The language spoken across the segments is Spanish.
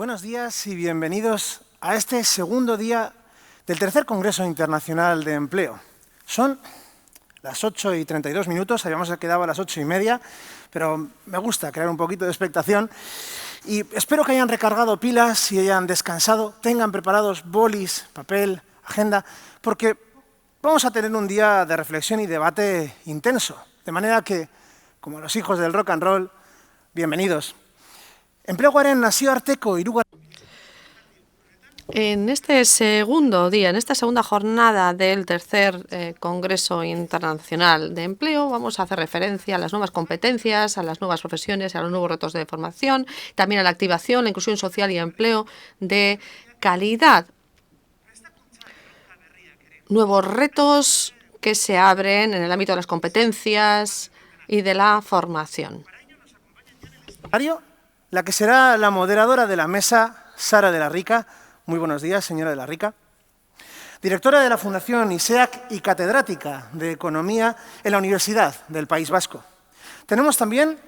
Buenos días y bienvenidos a este segundo día del tercer Congreso Internacional de Empleo. Son las 8:32, habíamos quedado a las 8:30, pero me gusta crear un poquito de expectación y espero que hayan recargado pilas y hayan descansado, tengan preparados bolis, papel, agenda, porque vamos a tener un día de reflexión y debate intenso, de manera que, como los hijos del rock and roll, bienvenidos. Enpleguaren nazioarteko hirugarren. En este segundo día, en esta segunda jornada del tercer Congreso Internacional de Empleo, vamos a hacer referencia a las nuevas competencias, a las nuevas profesiones, a los nuevos retos de formación, también a la activación, la inclusión social y empleo de calidad. Nuevos retos que se abren en el ámbito de las competencias y de la formación. La que será la moderadora de la mesa, Sara de la Rica. Muy buenos días, señora de la Rica. Directora de la Fundación ISEAC y catedrática de Economía en la Universidad del País Vasco. Tenemos también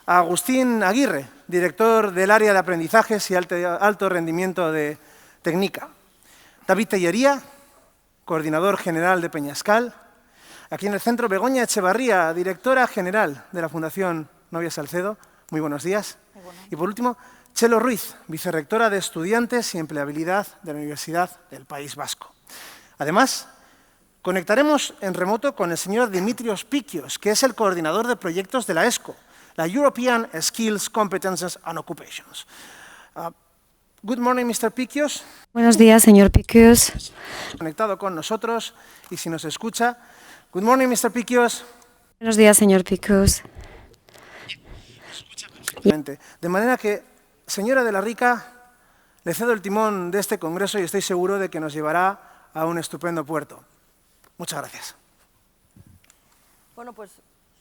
a Agustín Aguirre, director del área de aprendizajes y alto rendimiento de Tecnica. David Tellería, coordinador general de Peñascal. Aquí en el centro, Begoña Echevarría, directora general de la Fundación Novia Salcedo. Muy buenos días. Y por último, Txelo Ruiz, vicerrectora de Estudiantes y Empleabilidad de la Universidad del País Vasco. Además, conectaremos en remoto con el señor Dimitrios Pikios, que es el coordinador de proyectos de la ESCO, la European Skills, Competences and Occupations. Good morning, Mr. Pikios. Buenos días, señor Pikios. Conectado con nosotros y si nos escucha. Good morning, Mr. Pikios. Buenos días, señor Pikios. De manera que, señora de la Rica, le cedo el timón de este congreso y estoy seguro de que nos llevará a un estupendo puerto. Muchas gracias. Bueno, pues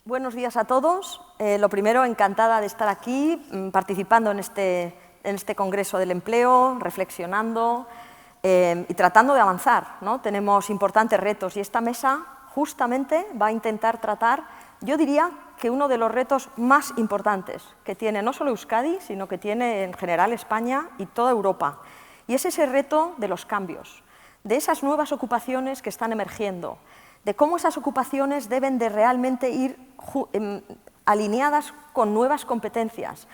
buenos días a todos. Lo primero, encantada de estar aquí participando en este Congreso del Empleo, reflexionando y tratando de avanzar, ¿no? Tenemos importantes retos y esta mesa justamente va a intentar tratar, yo diría, que uno de los retos más importantes que tiene no solo Euskadi, sino que tiene en general España y toda Europa. Y es ese reto de los cambios, de esas nuevas ocupaciones que están emergiendo, de cómo esas ocupaciones deben de realmente ir alineadas con nuevas competencias.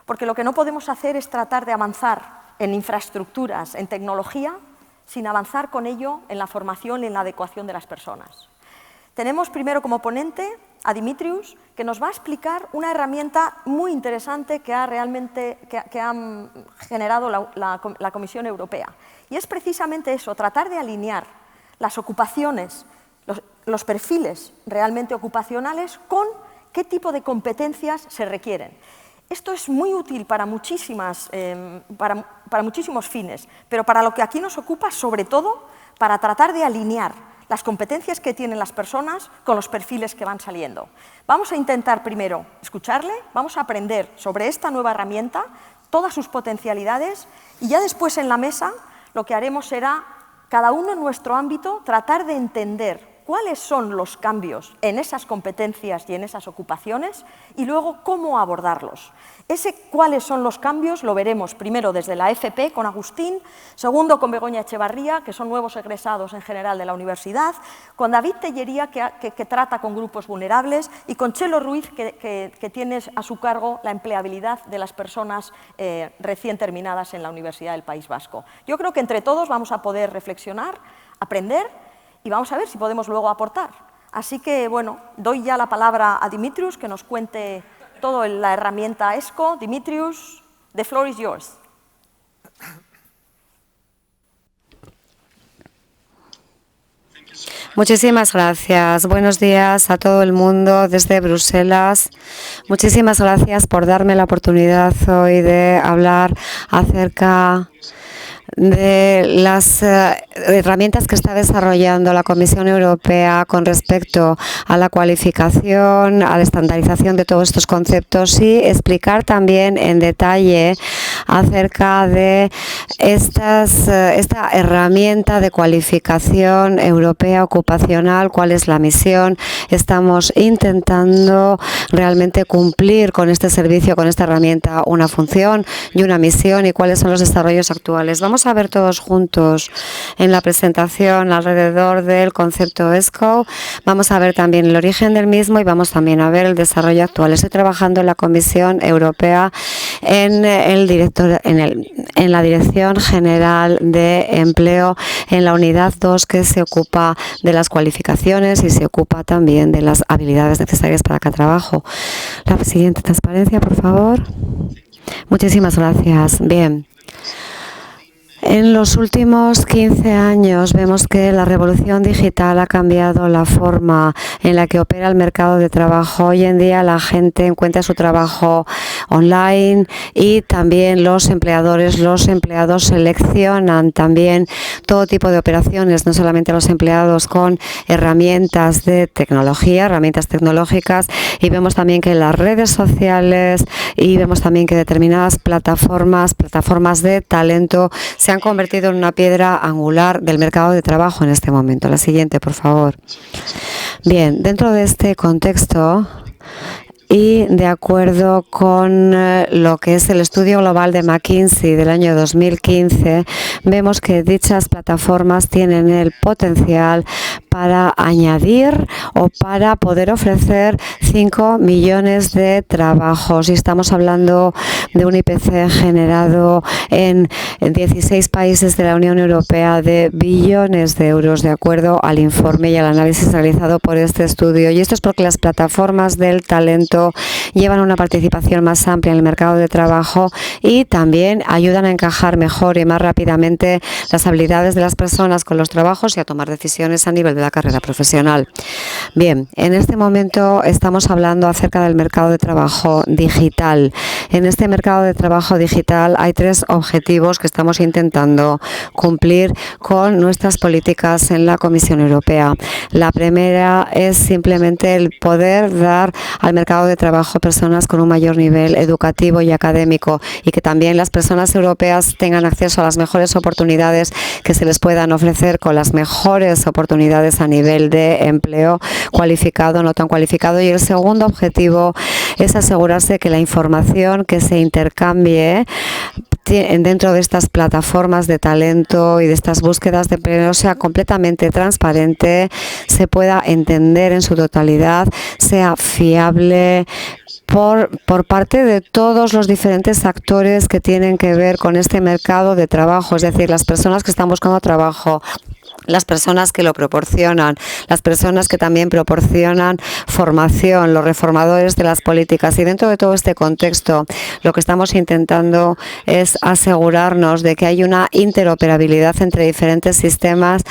Porque lo que no podemos hacer es tratar de avanzar en infraestructuras, en tecnología, sin avanzar con ello en la formación y en la adecuación de las personas. Tenemos primero como ponente a Dimitrios, que nos va a explicar una herramienta muy interesante que ha generado la Comisión Europea. Y es precisamente eso, tratar de alinear las ocupaciones, los perfiles realmente ocupacionales con qué tipo de competencias se requieren. Esto es muy útil para muchísimos fines, pero para lo que aquí nos ocupa, sobre todo, para tratar de alinear las competencias que tienen las personas con los perfiles que van saliendo. Vamos a intentar primero escucharle, vamos a aprender sobre esta nueva herramienta, todas sus potencialidades, y ya después en la mesa lo que haremos será, cada uno en nuestro ámbito, tratar de entender cuáles son los cambios en esas competencias y en esas ocupaciones y luego cómo abordarlos. Cuáles son los cambios lo veremos primero desde la FP con Agustín, segundo con Begoña Echevarría, que son nuevos egresados en general de la universidad, con David Tellería, que trata con grupos vulnerables, y con Txelo Ruiz, que tiene a su cargo la empleabilidad de las personas recién terminadas en la Universidad del País Vasco. Yo creo que entre todos vamos a poder reflexionar, aprender y vamos a ver si podemos luego aportar. Así que, bueno, doy ya la palabra a Dimitrios, que nos cuente toda la herramienta ESCO. Dimitrios, the floor is yours. Muchísimas gracias. Buenos días a todo el mundo desde Bruselas. Muchísimas gracias por darme la oportunidad hoy de hablar acerca de las herramientas que está desarrollando la Comisión Europea con respecto a la cualificación, a la estandarización de todos estos conceptos y explicar también en detalle acerca de esta herramienta de cualificación europea ocupacional, cuál es la misión. Estamos intentando realmente cumplir con este servicio, con esta herramienta, una función y una misión, y cuáles son los desarrollos actuales. Vamos a ver todos juntos en la presentación alrededor del concepto ESCO. Vamos a ver también el origen del mismo y vamos también a ver el desarrollo actual. Estoy trabajando en la Comisión Europea en la Dirección General de Empleo, en la unidad 2, que se ocupa de las cualificaciones y se ocupa también de las habilidades necesarias para cada trabajo. La siguiente transparencia, por favor. Muchísimas gracias. Bien. En los últimos 15 años vemos que la revolución digital ha cambiado la forma en la que opera el mercado de trabajo. Hoy en día la gente encuentra su trabajo online y también los empleados seleccionan también todo tipo de operaciones, no solamente los empleados con herramientas de tecnología, herramientas tecnológicas, y vemos también que las redes sociales y vemos también que determinadas plataformas de talento se han convertido en una piedra angular del mercado de trabajo en este momento. La siguiente, por favor. Bien, dentro de este contexto y de acuerdo con lo que es el estudio global de McKinsey del año 2015, vemos que dichas plataformas tienen el potencial para añadir o para poder ofrecer 5 millones de trabajos. Y estamos hablando de un IPC generado en 16 países de la Unión Europea de billones de euros, de acuerdo al informe y al análisis realizado por este estudio. Y esto es porque las plataformas del talento llevan una participación más amplia en el mercado de trabajo y también ayudan a encajar mejor y más rápidamente las habilidades de las personas con los trabajos y a tomar decisiones a nivel de la carrera profesional. Bien, en este momento estamos hablando acerca del mercado de trabajo digital. En este mercado de trabajo digital hay 3 objetivos que estamos intentando cumplir con nuestras políticas en la Comisión Europea. La primera es simplemente el poder dar al mercado de trabajo personas con un mayor nivel educativo y académico, y que también las personas europeas tengan acceso a las mejores oportunidades que se les puedan ofrecer, con las mejores oportunidades a nivel de empleo cualificado, no tan cualificado. Y el segundo objetivo es asegurarse que la información que se intercambie dentro de estas plataformas de talento y de estas búsquedas de empleo sea completamente transparente, se pueda entender en su totalidad, sea fiable por parte de todos los diferentes actores que tienen que ver con este mercado de trabajo, es decir, las personas que están buscando trabajo, las personas que lo proporcionan, las personas que también proporcionan formación, los reformadores de las políticas. Y dentro de todo este contexto, lo que estamos intentando es asegurarnos de que hay una interoperabilidad entre diferentes sistemas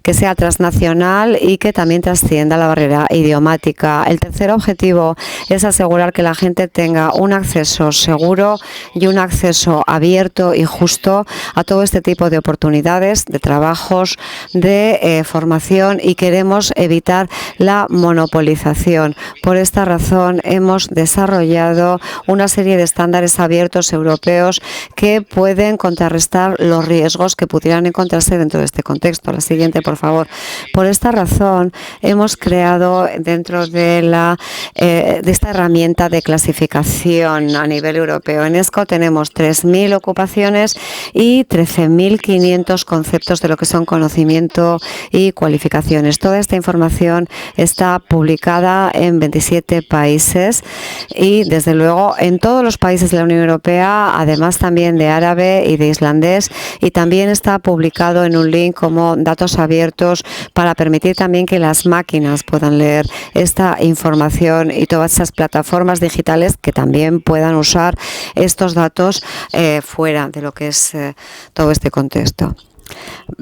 que sea transnacional y que también trascienda la barrera idiomática. El tercer objetivo es asegurar que la gente tenga un acceso seguro y un acceso abierto y justo a todo este tipo de oportunidades, de trabajos, de formación, y queremos evitar la monopolización. Por esta razón hemos desarrollado una serie de estándares abiertos europeos que pueden contrarrestar los riesgos que pudieran encontrarse dentro de este contexto. La siguiente, por favor. Por esta razón hemos creado dentro de esta herramienta de clasificación a nivel europeo. En ESCO tenemos 3.000 ocupaciones y 13.500 conceptos de lo que son conocimiento y cualificaciones. Toda esta información está publicada en 27 países y, desde luego, en todos los países de la Unión Europea, además también de árabe y de islandés, y también está publicado en un link como datos abiertos para permitir también que las máquinas puedan leer esta información, y todas esas plataformas digitales que también puedan usar estos datos fuera de lo que es todo este contexto.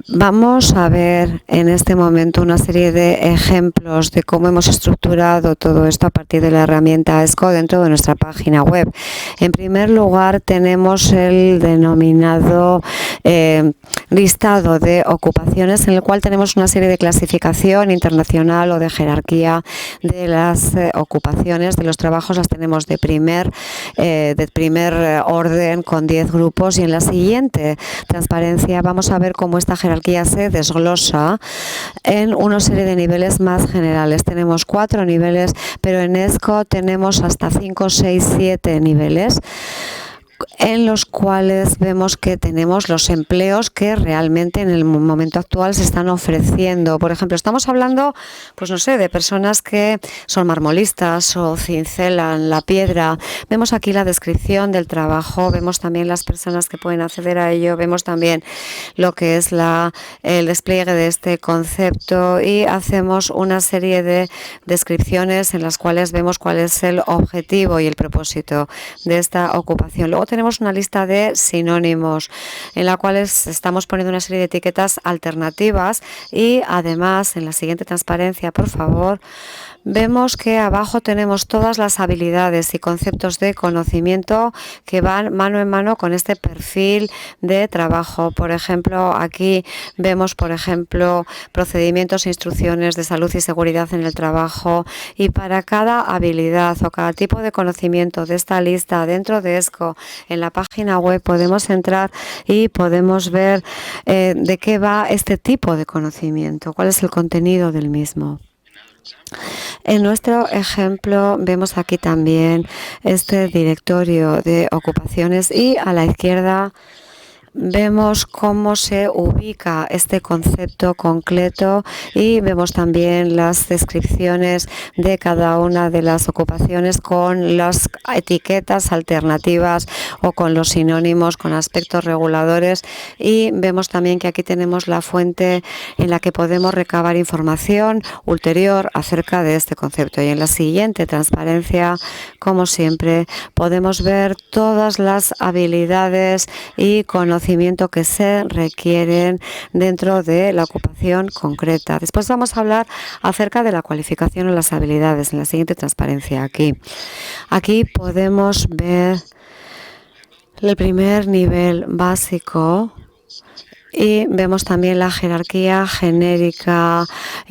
Vamos a ver en este momento una serie de ejemplos de cómo hemos estructurado todo esto a partir de la herramienta ESCO dentro de nuestra página web. En primer lugar, tenemos el denominado listado de ocupaciones en el cual tenemos una serie de clasificación internacional o de jerarquía de las ocupaciones, de los trabajos. Las tenemos de primer orden con 10 grupos, y en la siguiente transparencia vamos a ver cómo esta jerarquía se desglosa en una serie de niveles más generales. Tenemos 4 niveles, pero en ESCO tenemos hasta 5, 6, 7 niveles, en los cuales vemos que tenemos los empleos que realmente en el momento actual se están ofreciendo. Por ejemplo, estamos hablando, pues no sé, de personas que son marmolistas o cincelan la piedra. Vemos aquí la descripción del trabajo, vemos también las personas que pueden acceder a ello, vemos también lo que es el despliegue de este concepto, y hacemos una serie de descripciones en las cuales vemos cuál es el objetivo y el propósito de esta ocupación. Luego tenemos una lista de sinónimos en la cual estamos poniendo una serie de etiquetas alternativas, y además en la siguiente transparencia, por favor, vemos que abajo tenemos todas las habilidades y conceptos de conocimiento que van mano en mano con este perfil de trabajo. Por ejemplo, aquí vemos, por ejemplo, procedimientos e instrucciones de salud y seguridad en el trabajo, y para cada habilidad o cada tipo de conocimiento de esta lista dentro de ESCO, en la página web podemos entrar y podemos ver de qué va este tipo de conocimiento, cuál es el contenido del mismo. En nuestro ejemplo vemos aquí también este directorio de ocupaciones, y a la izquierda vemos cómo se ubica este concepto concreto, y vemos también las descripciones de cada una de las ocupaciones con las etiquetas alternativas o con los sinónimos, con aspectos reguladores, y vemos también que aquí tenemos la fuente en la que podemos recabar información ulterior acerca de este concepto. Y en la siguiente transparencia, como siempre, podemos ver todas las habilidades y conocimientos que se requieren dentro de la ocupación concreta. Después vamos a hablar acerca de la cualificación o las habilidades en la siguiente transparencia. Aquí podemos ver el primer nivel básico, y vemos también la jerarquía genérica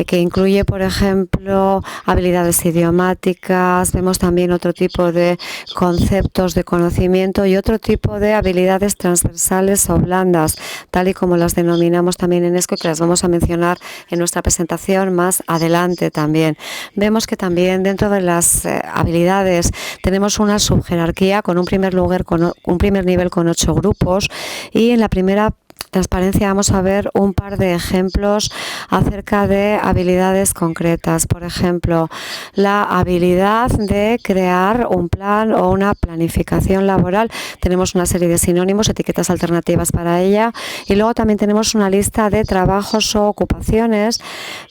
que incluye, por ejemplo, habilidades idiomáticas. Vemos también otro tipo de conceptos de conocimiento y otro tipo de habilidades transversales o blandas, tal y como las denominamos también en ESCO, que las vamos a mencionar en nuestra presentación más adelante también. Vemos que también dentro de las habilidades tenemos una subjerarquía con un primer nivel con 8 grupos, y en la primera transparencia vamos a ver un par de ejemplos acerca de habilidades concretas. Por ejemplo, la habilidad de crear un plan o una planificación laboral. Tenemos una serie de sinónimos, etiquetas alternativas para ella, y luego también tenemos una lista de trabajos o ocupaciones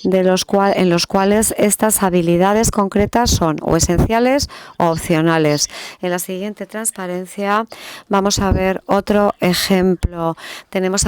en los cuales estas habilidades concretas son o esenciales o opcionales. En la siguiente transparencia vamos a ver otro ejemplo. Tenemos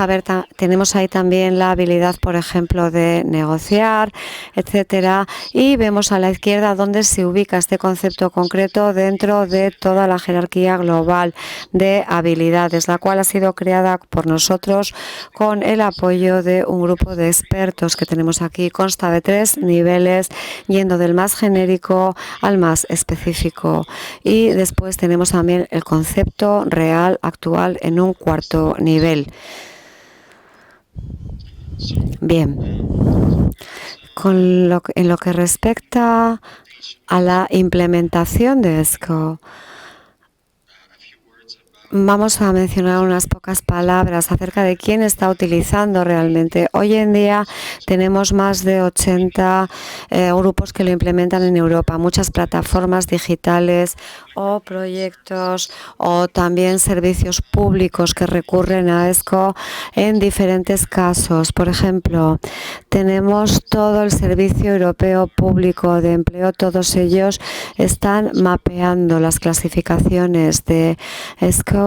ahí también la habilidad, por ejemplo, de negociar, etcétera, y vemos a la izquierda dónde se ubica este concepto concreto dentro de toda la jerarquía global de habilidades, la cual ha sido creada por nosotros con el apoyo de un grupo de expertos que tenemos aquí. Consta de 3 niveles, yendo del más genérico al más específico, y después tenemos también el concepto real actual en un 4.º nivel. Bien, en lo que respecta a la implementación de ESCO, vamos a mencionar unas pocas palabras acerca de quién está utilizando realmente. Hoy en día tenemos más de 80 grupos que lo implementan en Europa, muchas plataformas digitales o proyectos o también servicios públicos que recurren a ESCO en diferentes casos. Por ejemplo, tenemos todo el Servicio Europeo Público de Empleo, todos ellos están mapeando las clasificaciones de ESCO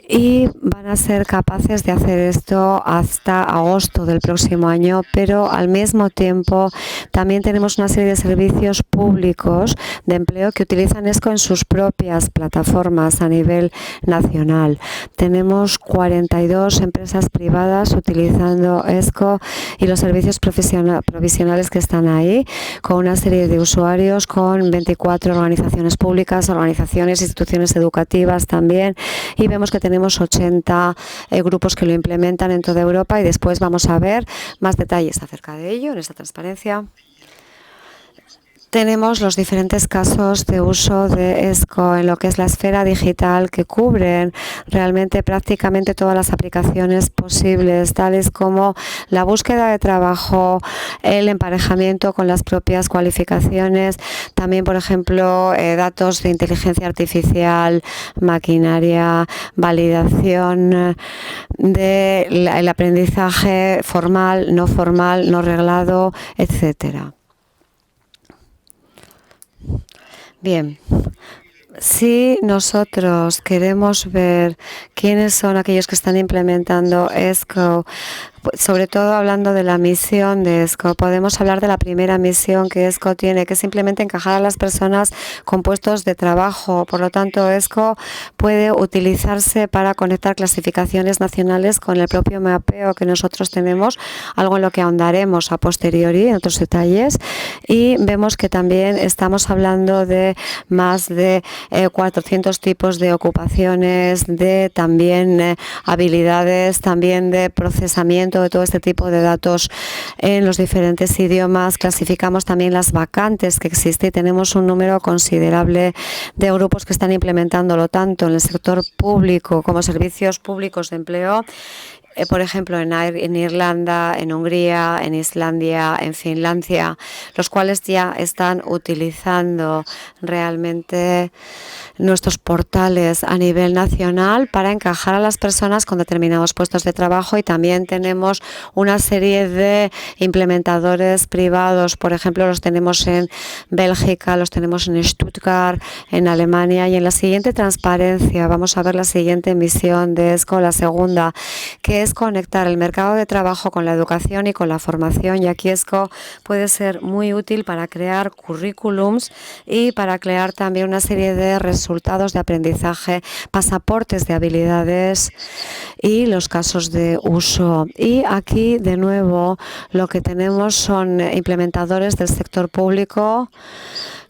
y van a ser capaces de hacer esto hasta agosto del próximo año, pero al mismo tiempo también tenemos una serie de servicios públicos de empleo que utilizan ESCO en sus propias plataformas a nivel nacional. Tenemos 42 empresas privadas utilizando ESCO y los servicios provisionales que están ahí, con una serie de usuarios, con 24 organizaciones públicas, organizaciones, instituciones educativas también, y vemos que tenemos 80 grupos que lo implementan en toda Europa, y después vamos a ver más detalles acerca de ello en esta transparencia. Tenemos los diferentes casos de uso de ESCO en lo que es la esfera digital, que cubren realmente prácticamente todas las aplicaciones posibles, tales como la búsqueda de trabajo, el emparejamiento con las propias cualificaciones, también, por ejemplo, datos de inteligencia artificial, maquinaria, validación del aprendizaje formal, no reglado, etcétera. Bien, si nosotros queremos ver quiénes son aquellos que están implementando ESCO, sobre todo hablando de la misión de ESCO, podemos hablar de la primera misión que ESCO tiene, que es simplemente encajar a las personas con puestos de trabajo. Por lo tanto, ESCO puede utilizarse para conectar clasificaciones nacionales con el propio mapeo que nosotros tenemos, algo en lo que ahondaremos a posteriori en otros detalles. Y vemos que también estamos hablando de más de 400 tipos de ocupaciones, de también habilidades, también de procesamiento de todo este tipo de datos en los diferentes idiomas. Clasificamos también las vacantes que existen y tenemos un número considerable de grupos que están implementándolo tanto en el sector público como servicios públicos de empleo. Por ejemplo, en Irlanda, en Hungría, en Islandia, en Finlandia, los cuales ya están utilizando realmente nuestros portales a nivel nacional para encajar a las personas con determinados puestos de trabajo. Y también tenemos una serie de implementadores privados, por ejemplo, los tenemos en Bélgica, los tenemos en Stuttgart, en Alemania. Y en la siguiente transparencia vamos a ver la siguiente misión de ESCO, la segunda, que es conectar el mercado de trabajo con la educación y con la formación. Y aquí ESCO puede ser muy útil para crear currículums y para crear también una serie de resultados de aprendizaje, pasaportes de habilidades y los casos de uso. Y aquí, de nuevo, lo que tenemos son implementadores del sector público,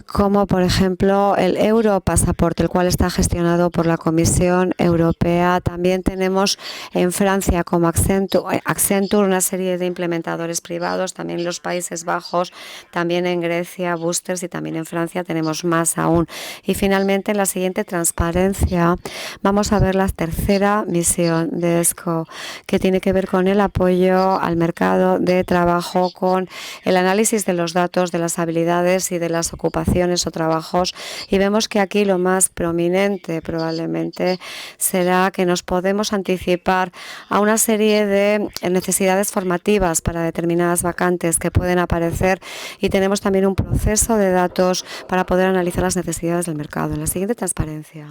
como por ejemplo el Europasaporte, el cual está gestionado por la Comisión Europea. También tenemos en Francia como Accenture una serie de implementadores privados, también en los Países Bajos, también en Grecia, Boosters, y también en Francia tenemos más aún. Y finalmente, en la siguiente transparencia vamos a ver la tercera misión de ESCO, que tiene que ver con el apoyo al mercado de trabajo, con el análisis de los datos, de las habilidades y de las ocupaciones o trabajos. Y vemos que aquí lo más prominente probablemente será que nos podemos anticipar a una serie de necesidades formativas para determinadas vacantes que pueden aparecer, y tenemos también un proceso de datos para poder analizar las necesidades del mercado. En la siguiente transparencia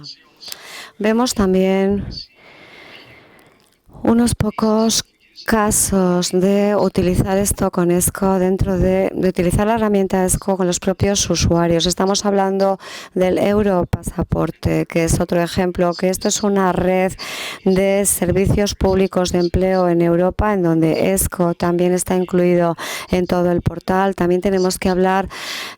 vemos también unos pocos casos de utilizar esto con ESCO, dentro de utilizar la herramienta ESCO con los propios usuarios. Estamos hablando del Europasaporte, que es otro ejemplo, que esto es una red de servicios públicos de empleo en Europa, en donde ESCO también está incluido en todo el portal. También tenemos que hablar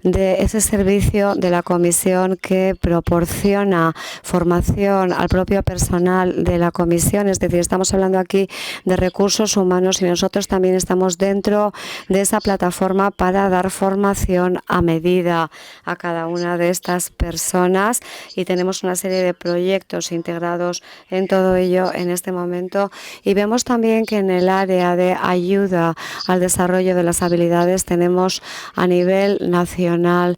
de ese servicio de la Comisión que proporciona formación al propio personal de la Comisión, es decir, estamos hablando aquí de recursos humanos, y nosotros también estamos dentro de esa plataforma para dar formación a medida a cada una de estas personas, y tenemos una serie de proyectos integrados en todo ello en este momento. Y vemos también que en el área de ayuda al desarrollo de las habilidades tenemos a nivel nacional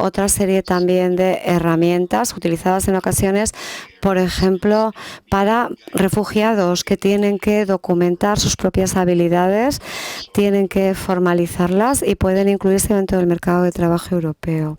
otra serie también de herramientas utilizadas en ocasiones, por ejemplo, para refugiados que tienen que documentar sus propias habilidades, tienen que formalizarlas y pueden incluirse dentro del mercado de trabajo europeo.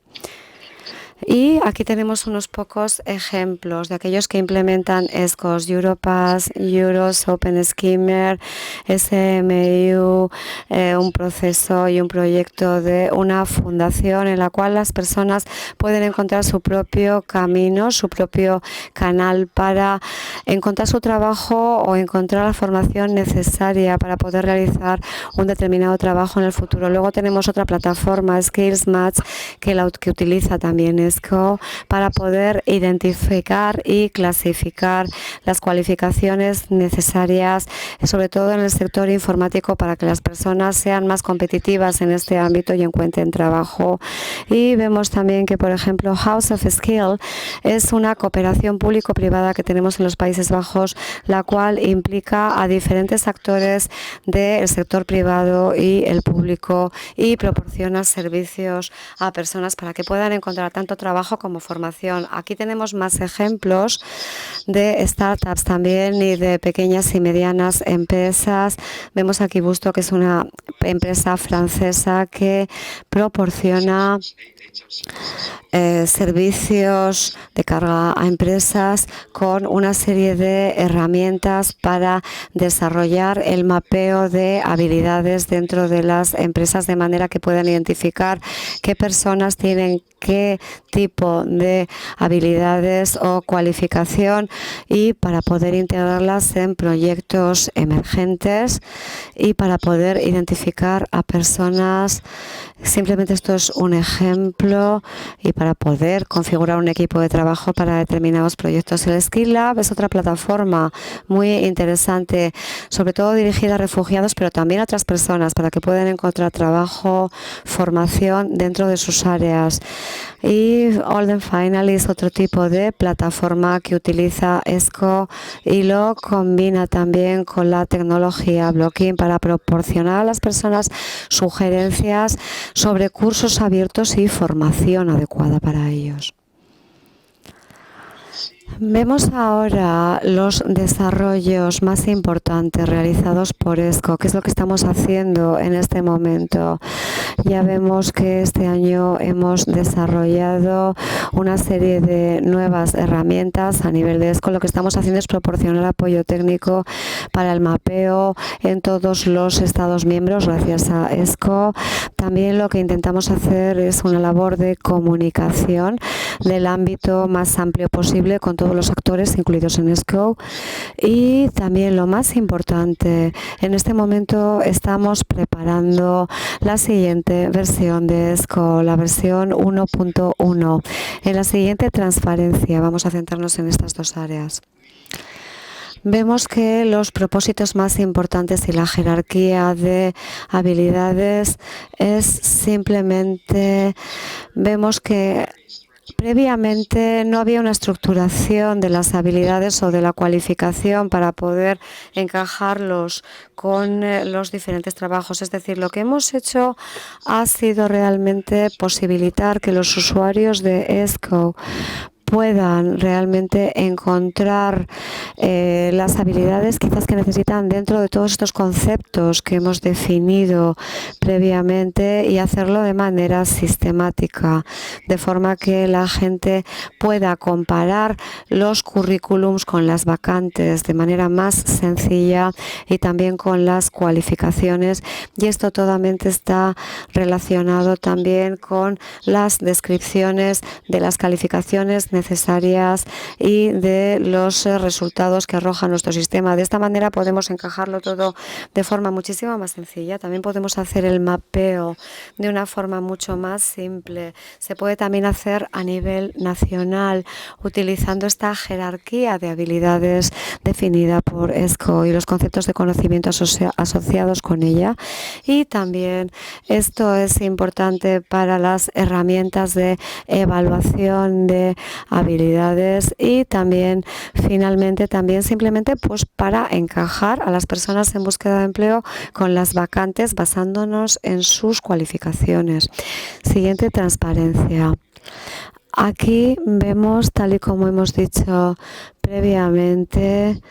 Y aquí tenemos unos pocos ejemplos de aquellos que implementan ESCOs: Europass, Euros, Open Schemer, SMU, un proceso y un proyecto de una fundación en la cual las personas pueden encontrar su propio camino, su propio canal para encontrar su trabajo o encontrar la formación necesaria para poder realizar un determinado trabajo en el futuro. Luego tenemos otra plataforma, Skills Match, que utiliza también ESCO para poder identificar y clasificar las cualificaciones necesarias, sobre todo en el sector informático, para que las personas sean más competitivas en este ámbito y encuentren trabajo. Y vemos también que, por ejemplo, House of Skill es una cooperación público-privada que tenemos en los Países Bajos, la cual implica a diferentes actores del sector privado y el público y proporciona servicios a personas para que puedan encontrar tanto trabajo como formación. Aquí tenemos más ejemplos de startups también y de pequeñas y medianas empresas. Vemos aquí Busto, que es una empresa francesa que proporciona servicios de carga a empresas con una serie de herramientas para desarrollar el mapeo de habilidades dentro de las empresas, de manera que puedan identificar qué personas tienen qué tipo de habilidades o cualificación, y para poder integrarlas en proyectos emergentes y para poder identificar a personas. Simplemente esto es un ejemplo, y para poder configurar un equipo de trabajo para determinados proyectos. El Skill Lab es otra plataforma muy interesante, sobre todo dirigida a refugiados, pero también a otras personas, para que puedan encontrar trabajo, formación dentro de sus áreas. Y Olden Finally es otro tipo de plataforma que utiliza ESCO y lo combina también con la tecnología blockchain para proporcionar a las personas sugerencias sobre cursos abiertos y formación adecuada para ellos. Vemos ahora los desarrollos más importantes realizados por ESCO. ¿Qué es lo que estamos haciendo en este momento? Ya vemos que este año hemos desarrollado una serie de nuevas herramientas a nivel de ESCO. Lo que estamos haciendo es proporcionar apoyo técnico para el mapeo en todos los Estados miembros gracias a ESCO. También lo que intentamos hacer es una labor de comunicación del ámbito más amplio posible con todos los actores incluidos en ESCO. Y también, lo más importante, en este momento estamos preparando la siguiente versión de ESCO, la versión 1.1. En la siguiente transparencia vamos a centrarnos en estas dos áreas. Vemos que los propósitos más importantes y la jerarquía de habilidades es simplemente, vemos que previamente no había una estructuración de las habilidades o de la cualificación para poder encajarlos con los diferentes trabajos. Es decir, lo que hemos hecho ha sido realmente posibilitar que los usuarios de ESCO puedan realmente encontrar las habilidades quizás que necesitan dentro de todos estos conceptos que hemos definido previamente, y hacerlo de manera sistemática, de forma que la gente pueda comparar los currículums con las vacantes de manera más sencilla, y también con las cualificaciones. Y esto totalmente está relacionado también con las descripciones de las calificaciones necesarias y de los resultados que arroja nuestro sistema. De esta manera podemos encajarlo todo de forma muchísimo más sencilla. También podemos hacer el mapeo de una forma mucho más simple. Se puede también hacer a nivel nacional utilizando esta jerarquía de habilidades definida por ESCO y los conceptos de conocimiento asociados con ella. Y también esto es importante para las herramientas de evaluación de habilidades, y también finalmente también simplemente pues para encajar a las personas en búsqueda de empleo con las vacantes basándonos en sus cualificaciones. Siguiente transparencia. Aquí vemos, tal y como hemos dicho previamente,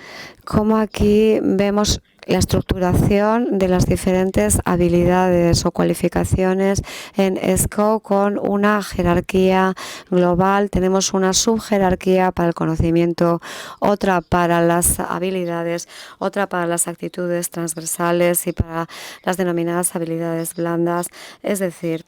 cómo aquí vemos la estructuración de las diferentes habilidades o cualificaciones en ESCO con una jerarquía global. Tenemos una subjerarquía para el conocimiento, otra para las habilidades, otra para las actitudes transversales y para las denominadas habilidades blandas. Es decir,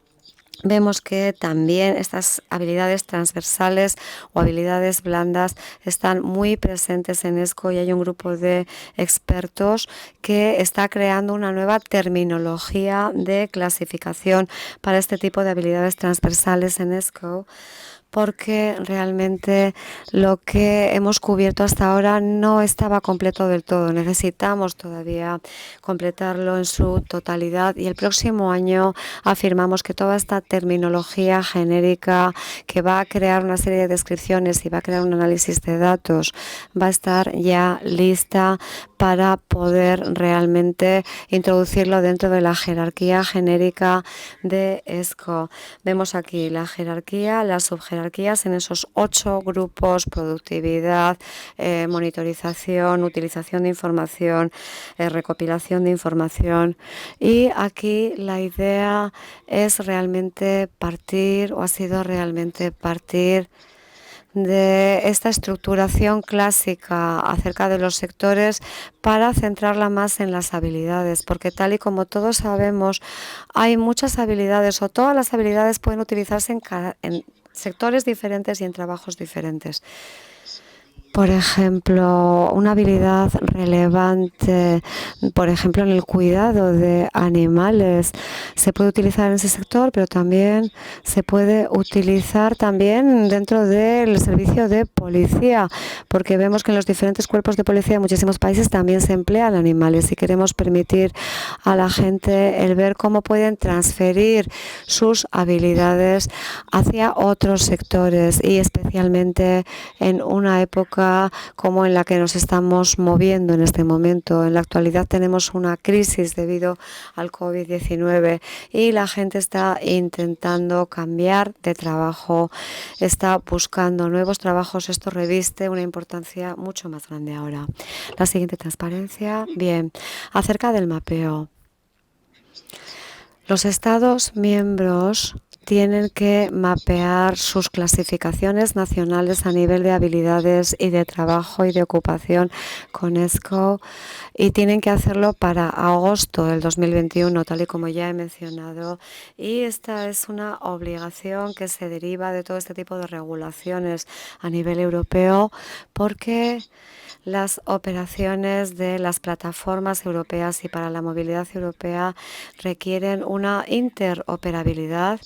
vemos que también estas habilidades transversales o habilidades blandas están muy presentes en ESCO y hay un grupo de expertos que está creando una nueva terminología de clasificación para este tipo de habilidades transversales en ESCO, porque realmente lo que hemos cubierto hasta ahora no estaba completo del todo. Necesitamos todavía completarlo en su totalidad y el próximo año afirmamos que toda esta terminología genérica que va a crear una serie de descripciones y va a crear un análisis de datos va a estar ya lista para poder realmente introducirlo dentro de la jerarquía genérica de ESCO. Vemos aquí la jerarquía, las subjerarquías en esos 8 grupos: productividad, monitorización, utilización de información, recopilación de información. Y aquí la idea es realmente partir, o ha sido realmente partir, de esta estructuración clásica acerca de los sectores para centrarla más en las habilidades, porque tal y como todos sabemos, hay muchas habilidades o todas las habilidades pueden utilizarse en sectores diferentes y en trabajos diferentes. Por ejemplo, una habilidad relevante, por ejemplo, en el cuidado de animales, se puede utilizar en ese sector, pero también se puede utilizar también dentro del servicio de policía, porque vemos que en los diferentes cuerpos de policía en muchísimos países también se emplean animales y queremos permitir a la gente el ver cómo pueden transferir sus habilidades hacia otros sectores y especialmente en una época como en la que nos estamos moviendo en este momento. En la actualidad tenemos una crisis debido al COVID-19 y la gente está intentando cambiar de trabajo, está buscando nuevos trabajos. Esto reviste una importancia mucho más grande ahora. La siguiente transparencia. Bien, acerca del mapeo. Los Estados miembros tienen que mapear sus clasificaciones nacionales a nivel de habilidades y de trabajo y de ocupación con ESCO y tienen que hacerlo para agosto del 2021, tal y como ya he mencionado. Y esta es una obligación que se deriva de todo este tipo de regulaciones a nivel europeo, porque las operaciones de las plataformas europeas y para la movilidad europea requieren una interoperabilidad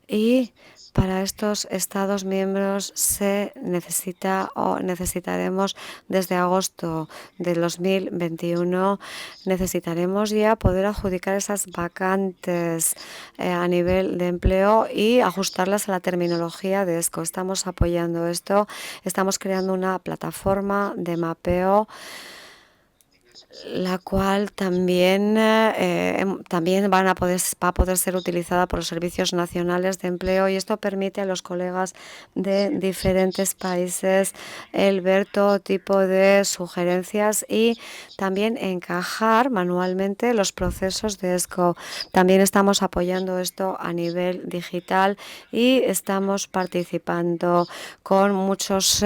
y para estos Estados miembros se necesita o necesitaremos desde agosto del 2021, necesitaremos ya poder adjudicar esas vacantes a nivel de empleo y ajustarlas a la terminología de ESCO. Estamos apoyando esto, estamos creando una plataforma de mapeo, la cual también va a poder ser utilizada por los servicios nacionales de empleo, y esto permite a los colegas de diferentes países el ver todo tipo de sugerencias y también encajar manualmente los procesos de ESCO. También estamos apoyando esto a nivel digital y estamos participando con muchas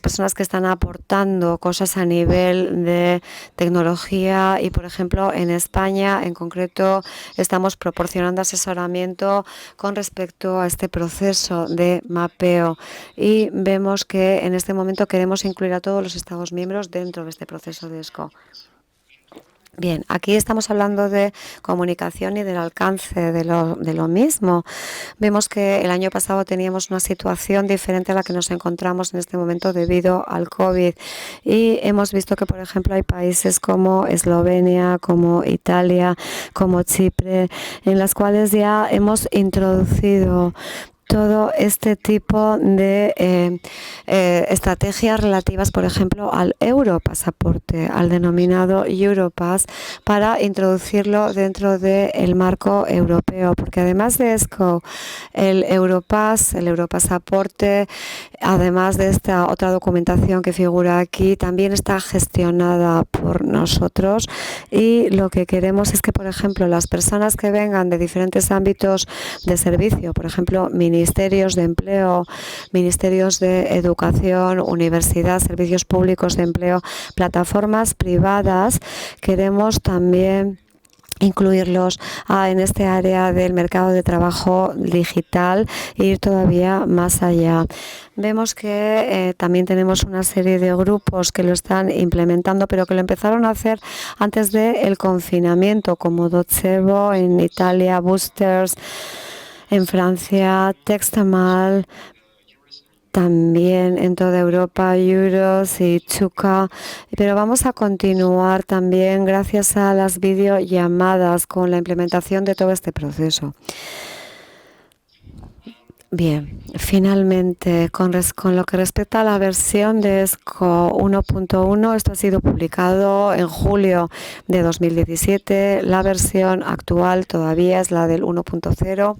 personas que están aportando cosas a nivel de tecnología y, por ejemplo, en España en concreto estamos proporcionando asesoramiento con respecto a este proceso de mapeo y vemos que en este momento queremos incluir a todos los Estados miembros dentro de este proceso de ESCO. Bien, aquí estamos hablando de comunicación y del alcance de lo mismo. Vemos que el año pasado teníamos una situación diferente a la que nos encontramos en este momento debido al COVID y hemos visto que, por ejemplo, hay países como Eslovenia, como Italia, como Chipre, en las cuales ya hemos introducido todo este tipo de estrategias relativas, por ejemplo, al Europasaporte, al denominado Europass, para introducirlo dentro del marco europeo, porque además de ESCO, el Europass, el Europasaporte, además de esta otra documentación que figura aquí, también está gestionada por nosotros, y lo que queremos es que, por ejemplo, las personas que vengan de diferentes ámbitos de servicio, por ejemplo, ministerios de empleo, ministerios de educación, universidad, servicios públicos de empleo, plataformas privadas, queremos también incluirlos en este área del mercado de trabajo digital e ir todavía más allá. Vemos que también tenemos una serie de grupos que lo están implementando, pero que lo empezaron a hacer antes del confinamiento, como Docebo en Italia, Boosters en Francia, Textamal, también en toda Europa, Euros y Chuka, pero vamos a continuar también gracias a las videollamadas con la implementación de todo este proceso. Bien, finalmente, con lo que respecta a la versión de ESCO 1.1, esto ha sido publicado en julio de 2017, la versión actual todavía es la del 1.0.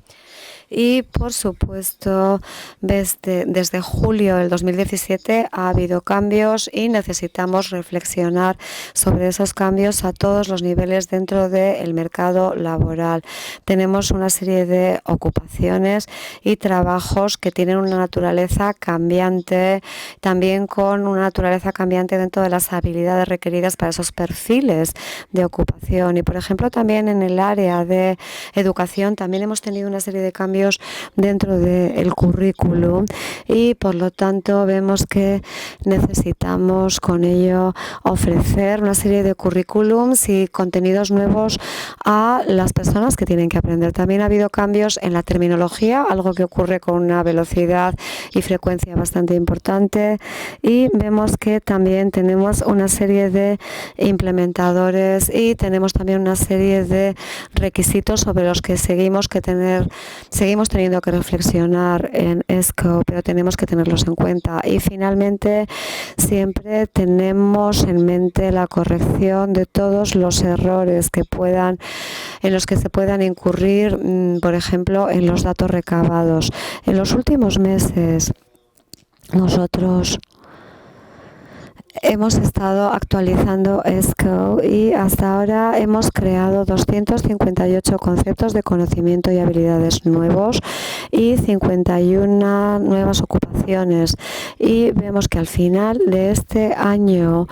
Y, por supuesto, desde julio del 2017 ha habido cambios y necesitamos reflexionar sobre esos cambios a todos los niveles dentro del mercado laboral. Tenemos una serie de ocupaciones y trabajos que tienen una naturaleza cambiante, también con una naturaleza cambiante dentro de las habilidades requeridas para esos perfiles de ocupación. Y, por ejemplo, también en el área de educación también hemos tenido una serie de cambios dentro del currículum y, por lo tanto, vemos que necesitamos con ello ofrecer una serie de currículums y contenidos nuevos a las personas que tienen que aprender. También ha habido cambios en la terminología, algo que ocurre con una velocidad y frecuencia bastante importante, y vemos que también tenemos una serie de implementadores y tenemos también una serie de requisitos sobre los que seguimos teniendo que reflexionar en ESCO, pero tenemos que tenerlos en cuenta. Y finalmente, siempre tenemos en mente la corrección de todos los errores en los que se puedan incurrir, por ejemplo, en los datos recabados. En los últimos meses, nosotros hemos estado actualizando ESCO y hasta ahora hemos creado 258 conceptos de conocimiento y habilidades nuevos y 51 nuevas ocupaciones. Y vemos que al final de este año,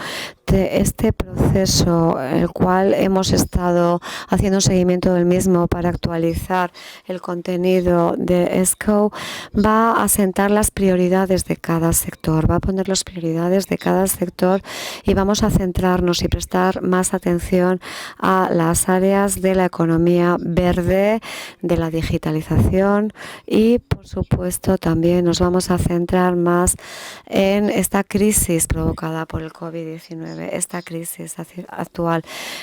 de este proceso, el cual hemos estado haciendo un seguimiento del mismo para actualizar el contenido de ESCO, va a sentar las prioridades de cada sector, va a poner las prioridades de cada sector y vamos a centrarnos y prestar más atención a las áreas de la economía verde, de la digitalización y, por supuesto, también nos vamos a centrar más en esta crisis provocada por el COVID-19. Esta crisis actual.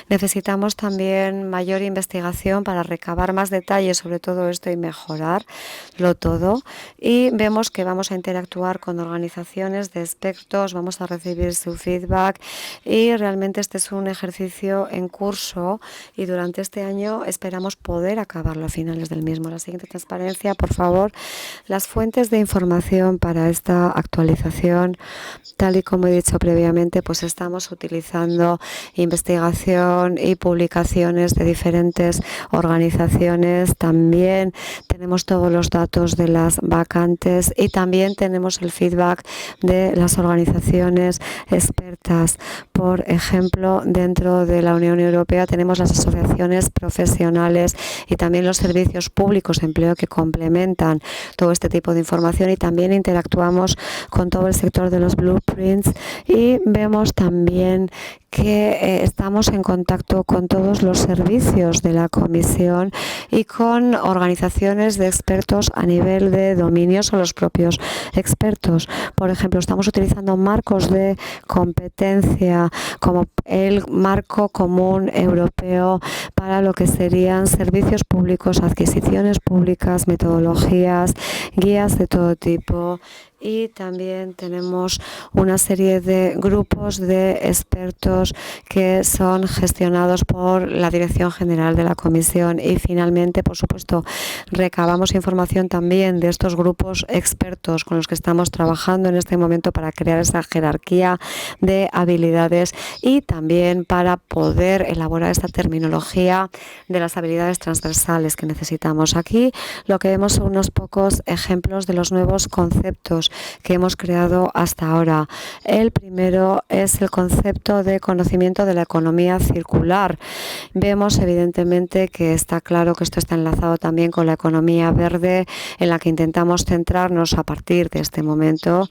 Necesitamos también mayor investigación para recabar más detalles sobre todo esto y mejorarlo todo. Y vemos que vamos a interactuar con organizaciones de expertos, vamos a recibir su feedback y realmente este es un ejercicio en curso y durante este año esperamos poder acabarlo a finales del mismo. La siguiente transparencia, por favor. Las fuentes de información para esta actualización, tal y como he dicho previamente, pues estamos utilizando investigación y publicaciones de diferentes organizaciones. También tenemos todos los datos de las vacantes y también tenemos el feedback de las organizaciones expertas. Por ejemplo, dentro de la Unión Europea tenemos las asociaciones profesionales y también los servicios públicos de empleo que complementan todo este tipo de información y también interactuamos con todo el sector de los blueprints y vemos también que estamos en contacto con todos los servicios de la Comisión y con organizaciones de expertos a nivel de dominios o los propios expertos. Por ejemplo, estamos utilizando marcos de competencia como el marco común europeo para lo que serían servicios públicos, adquisiciones públicas, metodologías, guías de todo tipo. Y también tenemos una serie de grupos de expertos que son gestionados por la Dirección General de la Comisión. Y finalmente, por supuesto, recabamos información también de estos grupos expertos con los que estamos trabajando en este momento para crear esa jerarquía de habilidades y también para poder elaborar esta terminología de las habilidades transversales que necesitamos. Aquí lo que vemos son unos pocos ejemplos de los nuevos conceptos que hemos creado hasta ahora. El primero es el concepto de conocimiento de la economía circular. Vemos evidentemente que está claro que esto está enlazado también con la economía verde, en la que intentamos centrarnos a partir de este momento.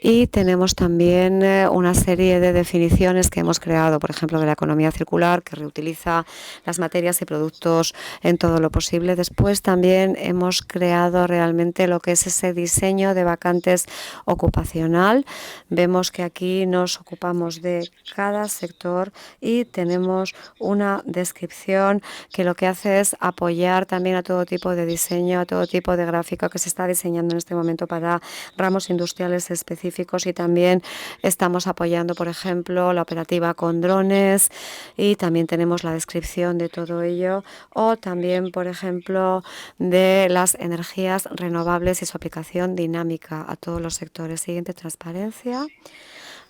Y tenemos también una serie de definiciones que hemos creado, por ejemplo, de la economía circular, que reutiliza las materias y productos en todo lo posible. Después también hemos creado realmente lo que es ese diseño de vacantes ocupacional. Vemos que aquí nos ocupamos de cada sector y tenemos una descripción que lo que hace es apoyar también a todo tipo de diseño, a todo tipo de gráfica que se está diseñando en este momento para ramos industriales específicos. Y también estamos apoyando, por ejemplo, la operativa con drones y también tenemos la descripción de todo ello, o también, por ejemplo, de las energías renovables y su aplicación dinámica a todos los sectores. Siguiente transparencia.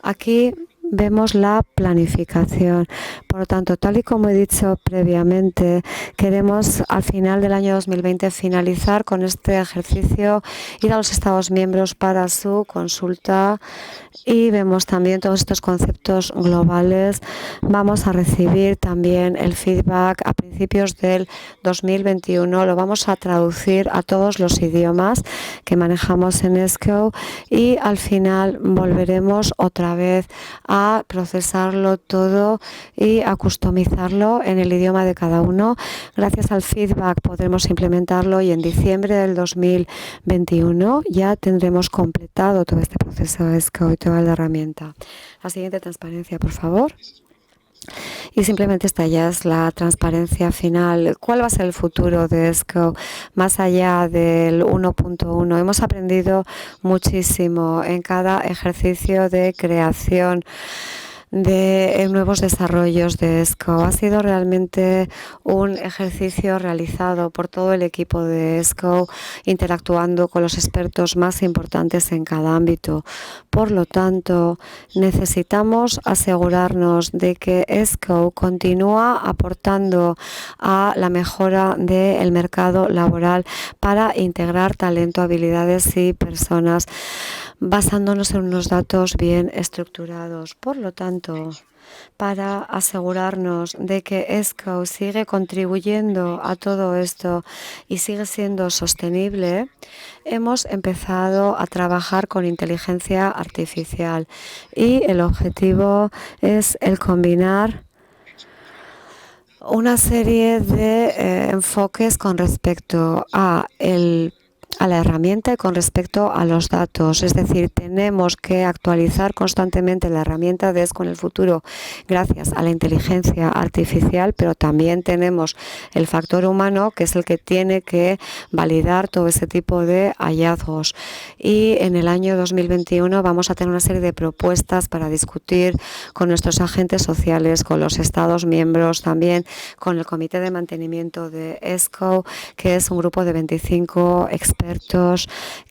Aquí vemos la planificación. Por lo tanto, tal y como he dicho previamente, queremos al final del año 2020 finalizar con este ejercicio, ir a los Estados miembros para su consulta y vemos también todos estos conceptos globales. Vamos a recibir también el feedback a principios del 2021. Lo vamos a traducir a todos los idiomas que manejamos en ESCO y al final volveremos otra vez a procesarlo todo y a customizarlo en el idioma de cada uno. Gracias al feedback podremos implementarlo y en diciembre del 2021 ya tendremos completado todo este proceso de ESCO y toda la herramienta. La siguiente transparencia, por favor. Y simplemente esta ya es la transparencia final. ¿Cuál va a ser el futuro de ESCO más allá del 1.1? Hemos aprendido muchísimo en cada ejercicio de creación de nuevos desarrollos de ESCO. Ha sido realmente un ejercicio realizado por todo el equipo de ESCO, interactuando con los expertos más importantes en cada ámbito. Por lo tanto, necesitamos asegurarnos de que ESCO continúa aportando a la mejora del mercado laboral para integrar talento, habilidades y personas, basándonos en unos datos bien estructurados. Por lo tanto, para asegurarnos de que ESCO sigue contribuyendo a todo esto y sigue siendo sostenible, hemos empezado a trabajar con inteligencia artificial y el objetivo es el combinar una serie de enfoques con respecto a la herramienta y con respecto a los datos. Es decir, tenemos que actualizar constantemente la herramienta de ESCO en el futuro gracias a la inteligencia artificial, pero también tenemos el factor humano, que es el que tiene que validar todo ese tipo de hallazgos. Y en el año 2021 vamos a tener una serie de propuestas para discutir con nuestros agentes sociales, con los Estados miembros, también con el Comité de Mantenimiento de ESCO, que es un grupo de 25 expertos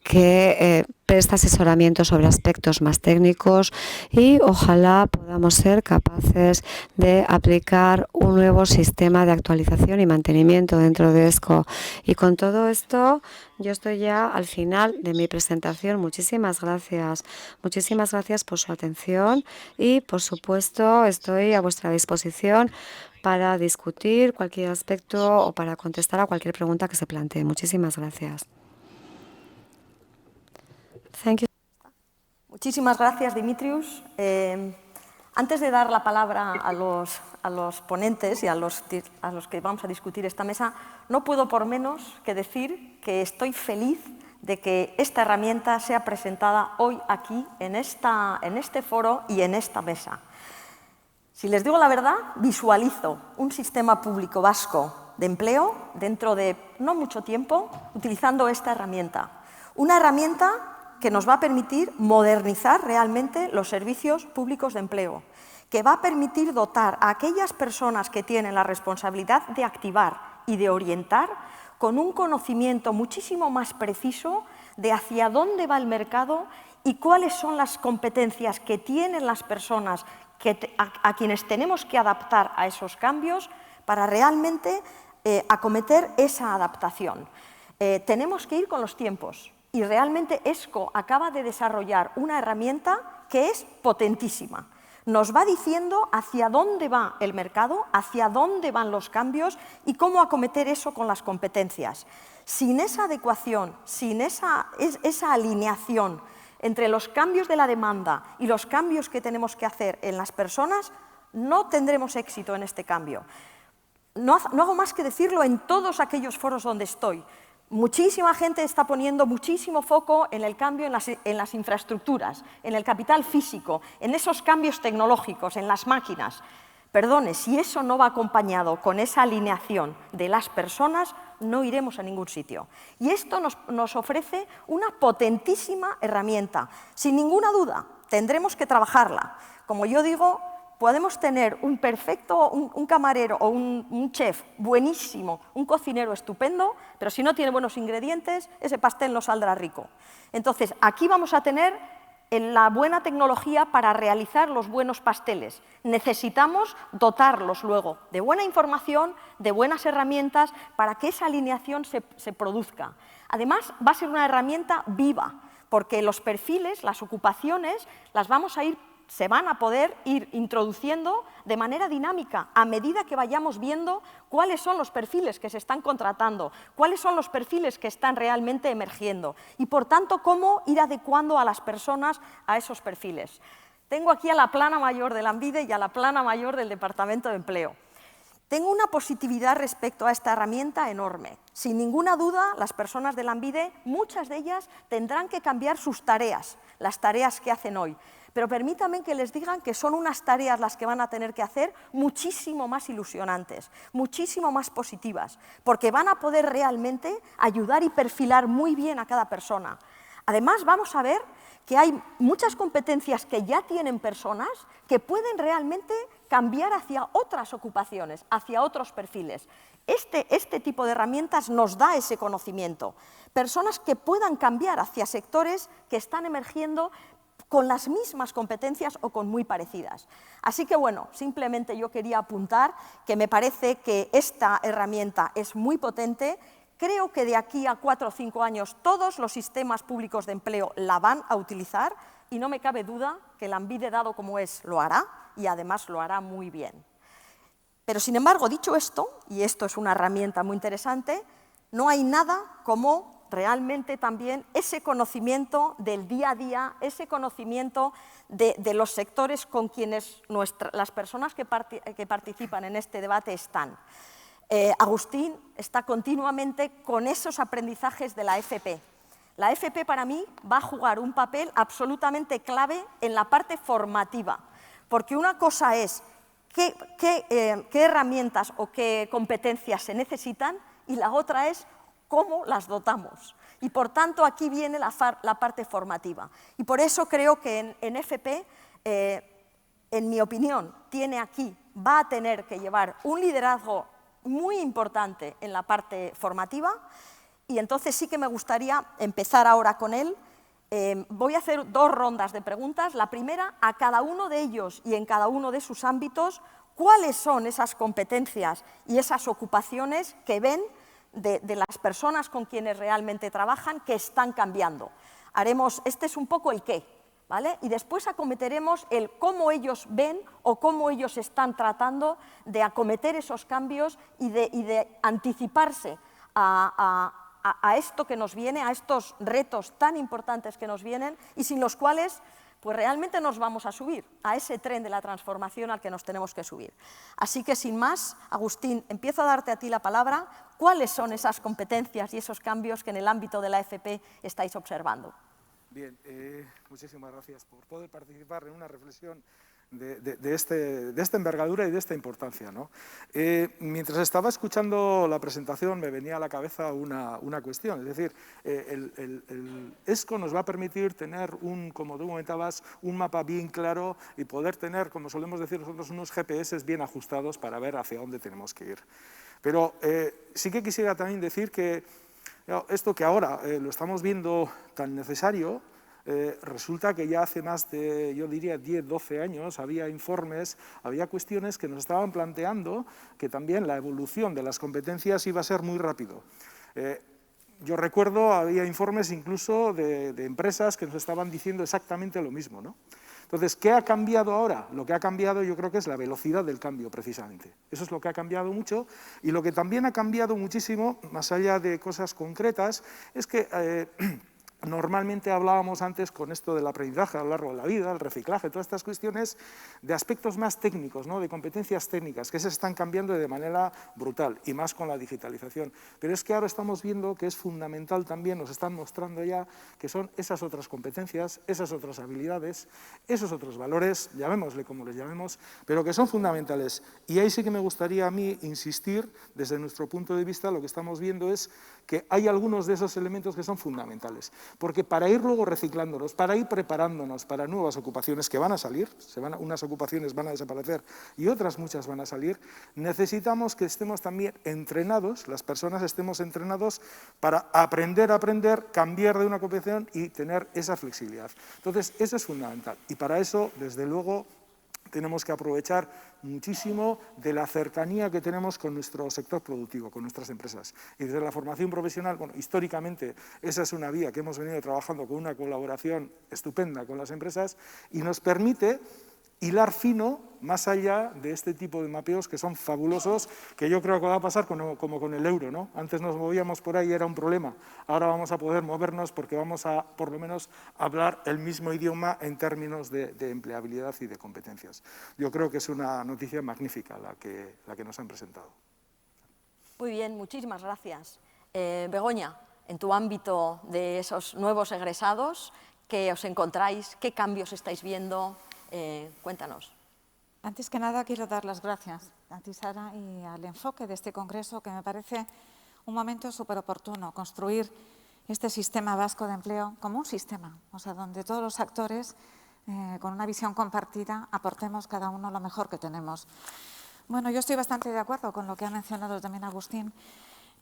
que presta asesoramiento sobre aspectos más técnicos y ojalá podamos ser capaces de aplicar un nuevo sistema de actualización y mantenimiento dentro de ESCO. Y con todo esto yo estoy ya al final de mi presentación. Muchísimas gracias. Muchísimas gracias por su atención y, por supuesto, estoy a vuestra disposición para discutir cualquier aspecto o para contestar a cualquier pregunta que se plantee. Muchísimas gracias. Muchísimas gracias, Dimitrios. Antes de dar la palabra a los ponentes y a los que vamos a discutir esta mesa, no puedo por menos que decir que estoy feliz de que esta herramienta sea presentada hoy aquí, en este foro y en esta mesa. Si les digo la verdad, visualizo un sistema público vasco de empleo dentro de no mucho tiempo utilizando esta herramienta. Una herramienta que nos va a permitir modernizar realmente los servicios públicos de empleo, que va a permitir dotar a aquellas personas que tienen la responsabilidad de activar y de orientar con un conocimiento muchísimo más preciso de hacia dónde va el mercado y cuáles son las competencias que tienen las personas a quienes tenemos que adaptar a esos cambios para realmente acometer esa adaptación. Tenemos que ir con los tiempos y realmente ESCO acaba de desarrollar una herramienta que es potentísima. Nos va diciendo hacia dónde va el mercado, hacia dónde van los cambios y cómo acometer eso con las competencias. Sin esa adecuación, sin esa alineación entre los cambios de la demanda y los cambios que tenemos que hacer en las personas, no tendremos éxito en este cambio. No hago más que decirlo en todos aquellos foros donde estoy. Muchísima gente está poniendo muchísimo foco en el cambio en las infraestructuras, en el capital físico, en esos cambios tecnológicos, en las máquinas. Perdone, si eso no va acompañado con esa alineación de las personas, no iremos a ningún sitio. Y esto nos ofrece una potentísima herramienta. Sin ninguna duda, tendremos que trabajarla. Como yo digo, podemos tener un camarero o un chef buenísimo, un cocinero estupendo, pero si no tiene buenos ingredientes, ese pastel no saldrá rico. Entonces, aquí vamos a tener la buena tecnología para realizar los buenos pasteles. Necesitamos dotarlos luego de buena información, de buenas herramientas para que esa alineación se produzca. Además, va a ser una herramienta viva, porque los perfiles, las ocupaciones, se van a poder ir introduciendo de manera dinámica a medida que vayamos viendo cuáles son los perfiles que se están contratando, cuáles son los perfiles que están realmente emergiendo y, por tanto, cómo ir adecuando a las personas a esos perfiles. Tengo aquí a la plana mayor de Lanbide y a la plana mayor del Departamento de Empleo. Tengo una positividad respecto a esta herramienta enorme. Sin ninguna duda, las personas de Lanbide, muchas de ellas tendrán que cambiar sus tareas, las tareas que hacen hoy. Pero permítanme que les digan que son unas tareas las que van a tener que hacer muchísimo más ilusionantes, muchísimo más positivas, porque van a poder realmente ayudar y perfilar muy bien a cada persona. Además, vamos a ver que hay muchas competencias que ya tienen personas que pueden realmente cambiar hacia otras ocupaciones, hacia otros perfiles. Este tipo de herramientas nos da ese conocimiento. Personas que puedan cambiar hacia sectores que están emergiendo con las mismas competencias o con muy parecidas. Así que, bueno, simplemente yo quería apuntar que me parece que esta herramienta es muy potente. Creo que de aquí a 4 o 5 años todos los sistemas públicos de empleo la van a utilizar y no me cabe duda que Lanbide, dado como es, lo hará y además lo hará muy bien. Pero, sin embargo, dicho esto, y esto es una herramienta muy interesante, no hay nada como realmente también ese conocimiento del día a día, ese conocimiento de los sectores con quienes las personas que participan en este debate están. Agustín está continuamente con esos aprendizajes de la FP. La FP para mí va a jugar un papel absolutamente clave en la parte formativa, porque una cosa es qué herramientas o qué competencias se necesitan y la otra es cómo las dotamos. Y, por tanto, aquí viene la parte formativa. Y por eso creo que en FP, en mi opinión, va a tener que llevar un liderazgo muy importante en la parte formativa y entonces sí que me gustaría empezar ahora con él. Voy a hacer 2 rondas de preguntas. La primera, a cada uno de ellos y en cada uno de sus ámbitos, ¿cuáles son esas competencias y esas ocupaciones que ven de las personas con quienes realmente trabajan que están cambiando? Este es un poco el qué, ¿vale? Y después acometeremos el cómo ellos ven o cómo ellos están tratando de acometer esos cambios y de anticiparse a esto que nos viene, a estos retos tan importantes que nos vienen y sin los cuales pues realmente nos vamos a subir a ese tren de la transformación al que nos tenemos que subir. Así que, sin más, Agustín, empiezo a darte a ti la palabra. ¿Cuáles son esas competencias y esos cambios que en el ámbito de la FP estáis observando? Bien, muchísimas gracias por poder participar en una reflexión de esta envergadura y de esta importancia, ¿no? Mientras estaba escuchando la presentación me venía a la cabeza una cuestión, es decir, el ESCO nos va a permitir tener, como tú comentabas, un mapa bien claro y poder tener, como solemos decir nosotros, unos GPS bien ajustados para ver hacia dónde tenemos que ir. Pero sí que quisiera también decir que esto que ahora lo estamos viendo tan necesario, resulta que ya hace más de, yo diría, 10, 12 años había informes, había cuestiones que nos estaban planteando que también la evolución de las competencias iba a ser muy rápido. Yo recuerdo, había informes incluso de empresas que nos estaban diciendo exactamente lo mismo, ¿no? Entonces, ¿qué ha cambiado ahora? Lo que ha cambiado yo creo que es la velocidad del cambio, precisamente. Eso es lo que ha cambiado mucho, y lo que también ha cambiado muchísimo, más allá de cosas concretas, es que normalmente hablábamos antes con esto del aprendizaje a lo largo de la vida, el reciclaje, todas estas cuestiones de aspectos más técnicos, ¿no? De competencias técnicas, que se están cambiando de manera brutal, y más con la digitalización. Pero es que ahora estamos viendo que es fundamental también, nos están mostrando ya, que son esas otras competencias, esas otras habilidades, esos otros valores, llamémosle como les llamemos, pero que son fundamentales. Y ahí sí que me gustaría a mí insistir, desde nuestro punto de vista, lo que estamos viendo es que hay algunos de esos elementos que son fundamentales. Porque para ir luego reciclándonos, para ir preparándonos para nuevas ocupaciones que van a salir, unas ocupaciones van a desaparecer y otras muchas van a salir, necesitamos que estemos también entrenados, las personas estemos entrenados para aprender a aprender, cambiar de una ocupación y tener esa flexibilidad. Entonces, eso es fundamental. Y para eso, desde luego, tenemos que aprovechar muchísimo de la cercanía que tenemos con nuestro sector productivo, con nuestras empresas. Y desde la formación profesional, bueno, históricamente esa es una vía que hemos venido trabajando con una colaboración estupenda con las empresas y nos permite hilar fino más allá de este tipo de mapeos que son fabulosos, que yo creo que va a pasar como con el euro, ¿no? Antes nos movíamos por ahí y era un problema, ahora vamos a poder movernos porque vamos a, por lo menos, hablar el mismo idioma en términos de empleabilidad y de competencias. Yo creo que es una noticia magnífica la que nos han presentado. Muy bien, muchísimas gracias. Begoña, en tu ámbito de esos nuevos egresados, ¿qué os encontráis? ¿Qué cambios estáis viendo? Cuéntanos. Antes que nada, quiero dar las gracias a ti, Sara, y al enfoque de este congreso, que me parece un momento súper oportuno, construir este sistema vasco de empleo como un sistema, o sea, donde todos los actores, con una visión compartida, aportemos cada uno lo mejor que tenemos. Bueno, yo estoy bastante de acuerdo con lo que ha mencionado también Agustín.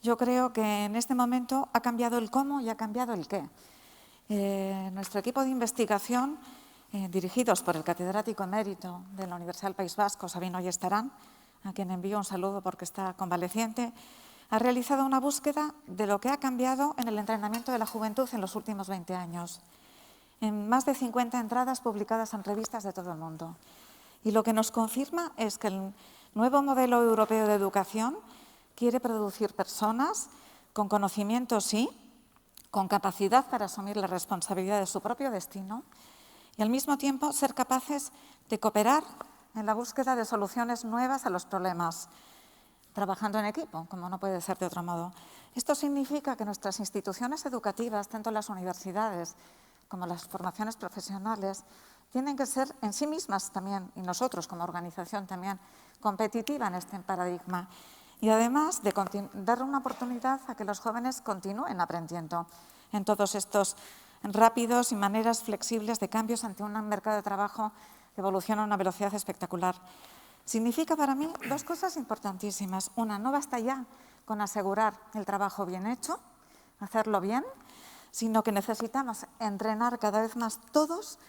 Yo creo que en este momento ha cambiado el cómo y ha cambiado el qué. Nuestro equipo de investigación, dirigidos por el catedrático emérito de la Universidad del País Vasco, Sabino Ayestarán, a quien envío un saludo porque está convaleciente, ha realizado una búsqueda de lo que ha cambiado en el entrenamiento de la juventud en los últimos 20 años, en más de 50 entradas publicadas en revistas de todo el mundo. Y lo que nos confirma es que el nuevo modelo europeo de educación quiere producir personas con conocimiento, sí, con capacidad para asumir la responsabilidad de su propio destino, y al mismo tiempo ser capaces de cooperar en la búsqueda de soluciones nuevas a los problemas, trabajando en equipo, como no puede ser de otro modo. Esto significa que nuestras instituciones educativas, tanto las universidades como las formaciones profesionales, tienen que ser en sí mismas también, y nosotros como organización también, competitiva en este paradigma. Y además de dar una oportunidad a que los jóvenes continúen aprendiendo en todos estos rápidos y maneras flexibles de cambios ante un mercado de trabajo que evoluciona a una velocidad espectacular. Significa para mí dos cosas importantísimas. Una, no basta ya con asegurar el trabajo bien hecho, hacerlo bien, sino que necesitamos entrenar cada vez más todos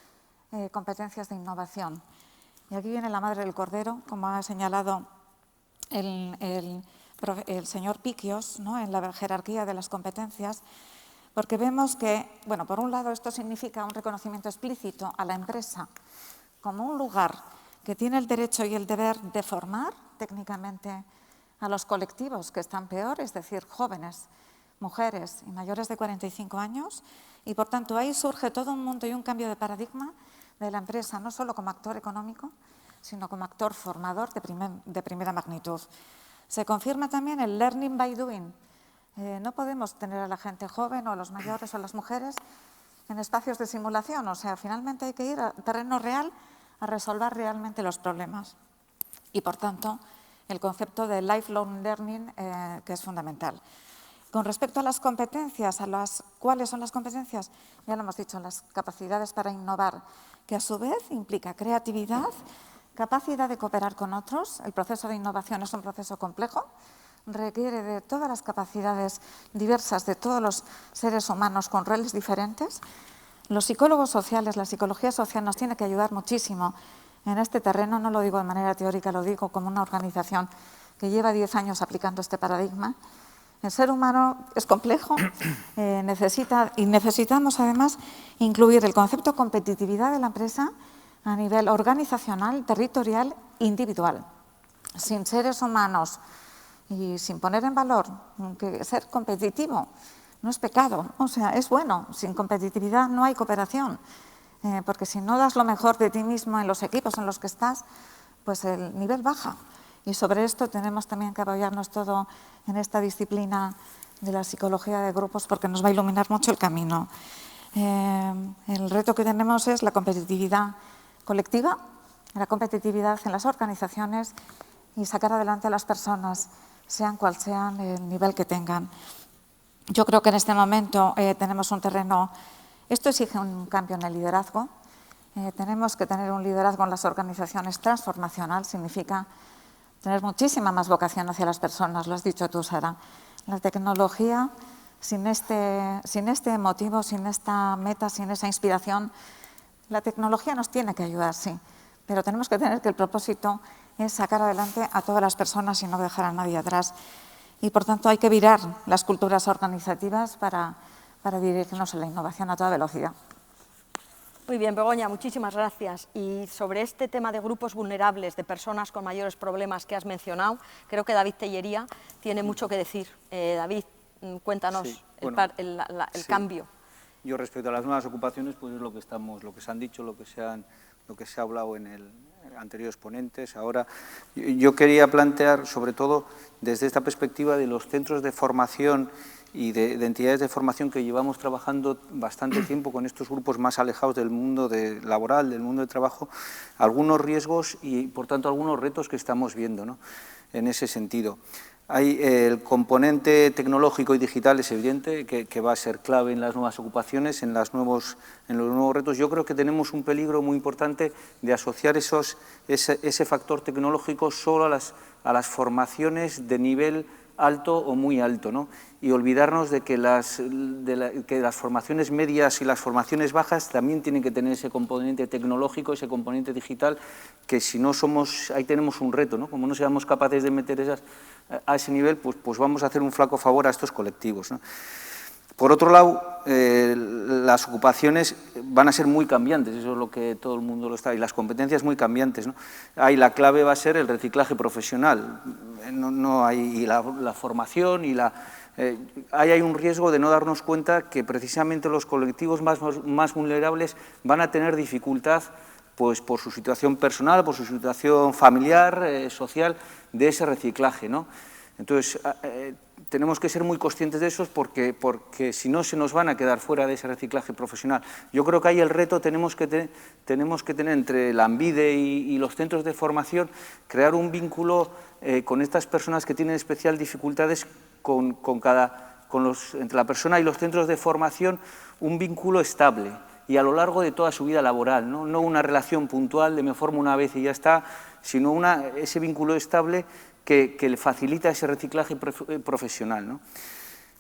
competencias de innovación. Y aquí viene la madre del cordero, como ha señalado el señor Piquios, ¿no?, en la jerarquía de las competencias, porque vemos que, bueno, por un lado esto significa un reconocimiento explícito a la empresa como un lugar que tiene el derecho y el deber de formar técnicamente a los colectivos que están peor, es decir, jóvenes, mujeres y mayores de 45 años, y por tanto ahí surge todo un mundo y un cambio de paradigma de la empresa, no solo como actor económico, sino como actor formador de primera magnitud. Se confirma también el learning by doing. No podemos tener a la gente joven o a los mayores o a las mujeres en espacios de simulación. O sea, finalmente hay que ir a terreno real a resolver realmente los problemas. Y, por tanto, el concepto de lifelong learning, que es fundamental. Con respecto a las competencias, ¿cuáles son las competencias? Ya lo hemos dicho, las capacidades para innovar, que a su vez implica creatividad, capacidad de cooperar con otros. El proceso de innovación es un proceso complejo, requiere de todas las capacidades diversas de todos los seres humanos con roles diferentes. Los psicólogos sociales, la psicología social nos tiene que ayudar muchísimo en este terreno, no lo digo de manera teórica, lo digo como una organización que lleva 10 años aplicando este paradigma. El ser humano es complejo, necesitamos además incluir el concepto de competitividad de la empresa a nivel organizacional, territorial, individual. Sin seres humanos y sin poner en valor que ser competitivo no es pecado, o sea, es bueno. Sin competitividad no hay cooperación, porque si no das lo mejor de ti mismo en los equipos en los que estás, pues el nivel baja. Y sobre esto tenemos también que apoyarnos todo en esta disciplina de la psicología de grupos, porque nos va a iluminar mucho el camino. El reto que tenemos es la competitividad colectiva, la competitividad en las organizaciones y sacar adelante a las personas, sean cual sean el nivel que tengan. Yo creo que en este momento tenemos un terreno, esto exige un cambio en el liderazgo, tenemos que tener un liderazgo en las organizaciones transformacional, significa tener muchísima más vocación hacia las personas, lo has dicho tú, Sara. La tecnología, sin este motivo, sin esta meta, sin esa inspiración, la tecnología nos tiene que ayudar, sí, pero tenemos que tener que el propósito es sacar adelante a todas las personas y no dejar a nadie atrás. Y, por tanto, hay que virar las culturas organizativas para dirigirnos a la innovación a toda velocidad. Muy bien, Begoña, muchísimas gracias. Y sobre este tema de grupos vulnerables, de personas con mayores problemas que has mencionado, creo que David Tellería tiene mucho que decir. David, cuéntanos sí, bueno, el cambio. Yo respecto a las nuevas ocupaciones, pues es lo que se han dicho, lo que se ha hablado en anteriores ponentes. Ahora, yo quería plantear, sobre todo, desde esta perspectiva de los centros de formación y de entidades de formación que llevamos trabajando bastante tiempo con estos grupos más alejados del mundo laboral, del mundo del trabajo, algunos riesgos y, por tanto, algunos retos que estamos viendo, ¿no?, en ese sentido. Hay el componente tecnológico y digital, es evidente, que va a ser clave en las nuevas ocupaciones, en los nuevos retos. Yo creo que tenemos un peligro muy importante de asociar ese factor tecnológico solo a las formaciones de nivel alto o muy alto, ¿no?, y olvidarnos de que las formaciones medias y las formaciones bajas también tienen que tener ese componente tecnológico, ese componente digital, que si no somos, ahí tenemos un reto, ¿no? Como no seamos capaces de meter a ese nivel, pues vamos a hacer un flaco favor a estos colectivos, ¿no? Por otro lado, las ocupaciones van a ser muy cambiantes, eso es lo que todo el mundo lo está, y las competencias muy cambiantes, ¿no? Ahí la clave va a ser el reciclaje profesional, y la formación y ahí hay un riesgo de no darnos cuenta que precisamente los colectivos más vulnerables van a tener dificultad, pues por su situación personal, por su situación familiar, social, de ese reciclaje, ¿no? Entonces, tenemos que ser muy conscientes de eso porque si no se nos van a quedar fuera de ese reciclaje profesional. Yo creo que ahí el reto tenemos que tener entre la ANVIDE y los centros de formación, crear un vínculo con estas personas que tienen especial dificultades entre la persona y los centros de formación, un vínculo estable y a lo largo de toda su vida laboral, no una relación puntual de me formo una vez y ya está, sino ese vínculo estable que le facilita ese reciclaje profesional, ¿no?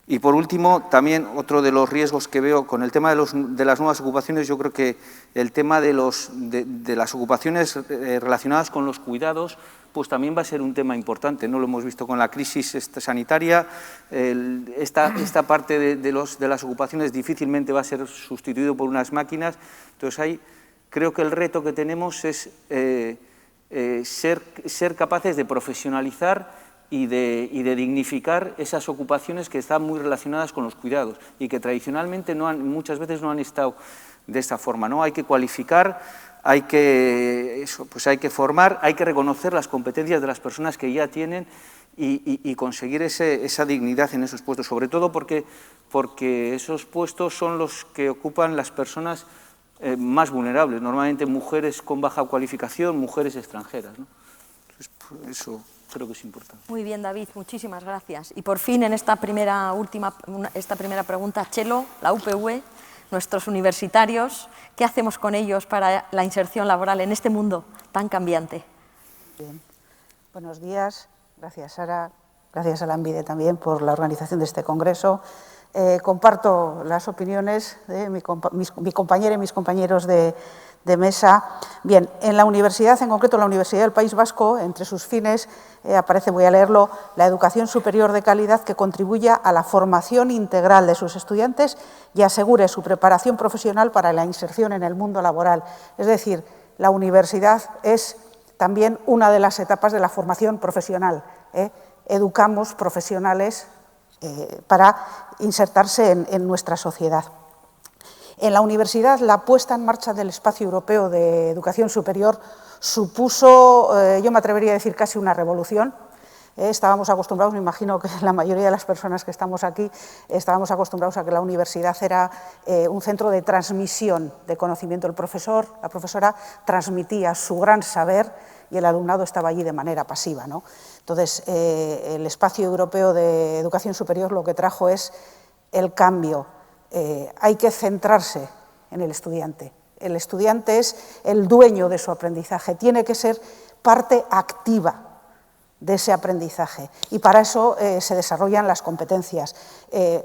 Y por último, también otro de los riesgos que veo con el tema de las nuevas ocupaciones, yo creo que el tema de las ocupaciones relacionadas con los cuidados, pues también va a ser un tema importante, ¿no? Lo hemos visto con la crisis sanitaria, esta parte de las ocupaciones difícilmente va a ser sustituido por unas máquinas. Entonces, ahí creo que el reto que tenemos es ser capaces de profesionalizar y de dignificar esas ocupaciones que están muy relacionadas con los cuidados y que tradicionalmente muchas veces no han estado de esta forma, ¿no? Hay que cualificar, hay que formar, hay que reconocer las competencias de las personas que ya tienen y conseguir esa dignidad en esos puestos, sobre todo porque esos puestos son los que ocupan las personas más vulnerables, normalmente mujeres con baja cualificación, mujeres extranjeras, ¿no? Entonces, eso creo que es importante. Muy bien, David, muchísimas gracias. Y por fin, en esta primera pregunta, Txelo, la UPV, nuestros universitarios, ¿qué hacemos con ellos para la inserción laboral en este mundo tan cambiante? Bien. Buenos días. Gracias, Sara. Gracias a la ANVIDE también por la organización de este congreso. Comparto las opiniones de mi compañera y mis compañeros de mesa. Bien, en la universidad, en concreto en la Universidad del País Vasco, entre sus fines aparece, voy a leerlo, la educación superior de calidad que contribuya a la formación integral de sus estudiantes y asegure su preparación profesional para la inserción en el mundo laboral. Es decir, la universidad es también una de las etapas de la formación profesional. Educamos profesionales para insertarse en nuestra sociedad. En la universidad, la puesta en marcha del Espacio Europeo de Educación Superior supuso, yo me atrevería a decir, casi una revolución. Estábamos acostumbrados, me imagino que la mayoría de las personas que estamos aquí, estábamos acostumbrados a que la universidad era un centro de transmisión de conocimiento. El profesor, la profesora transmitía su gran saber y el alumnado estaba allí de manera pasiva, ¿no? Entonces, el Espacio Europeo de Educación Superior lo que trajo es el cambio. Hay que centrarse en el estudiante. El estudiante es el dueño de su aprendizaje, tiene que ser parte activa de ese aprendizaje y para eso se desarrollan las competencias.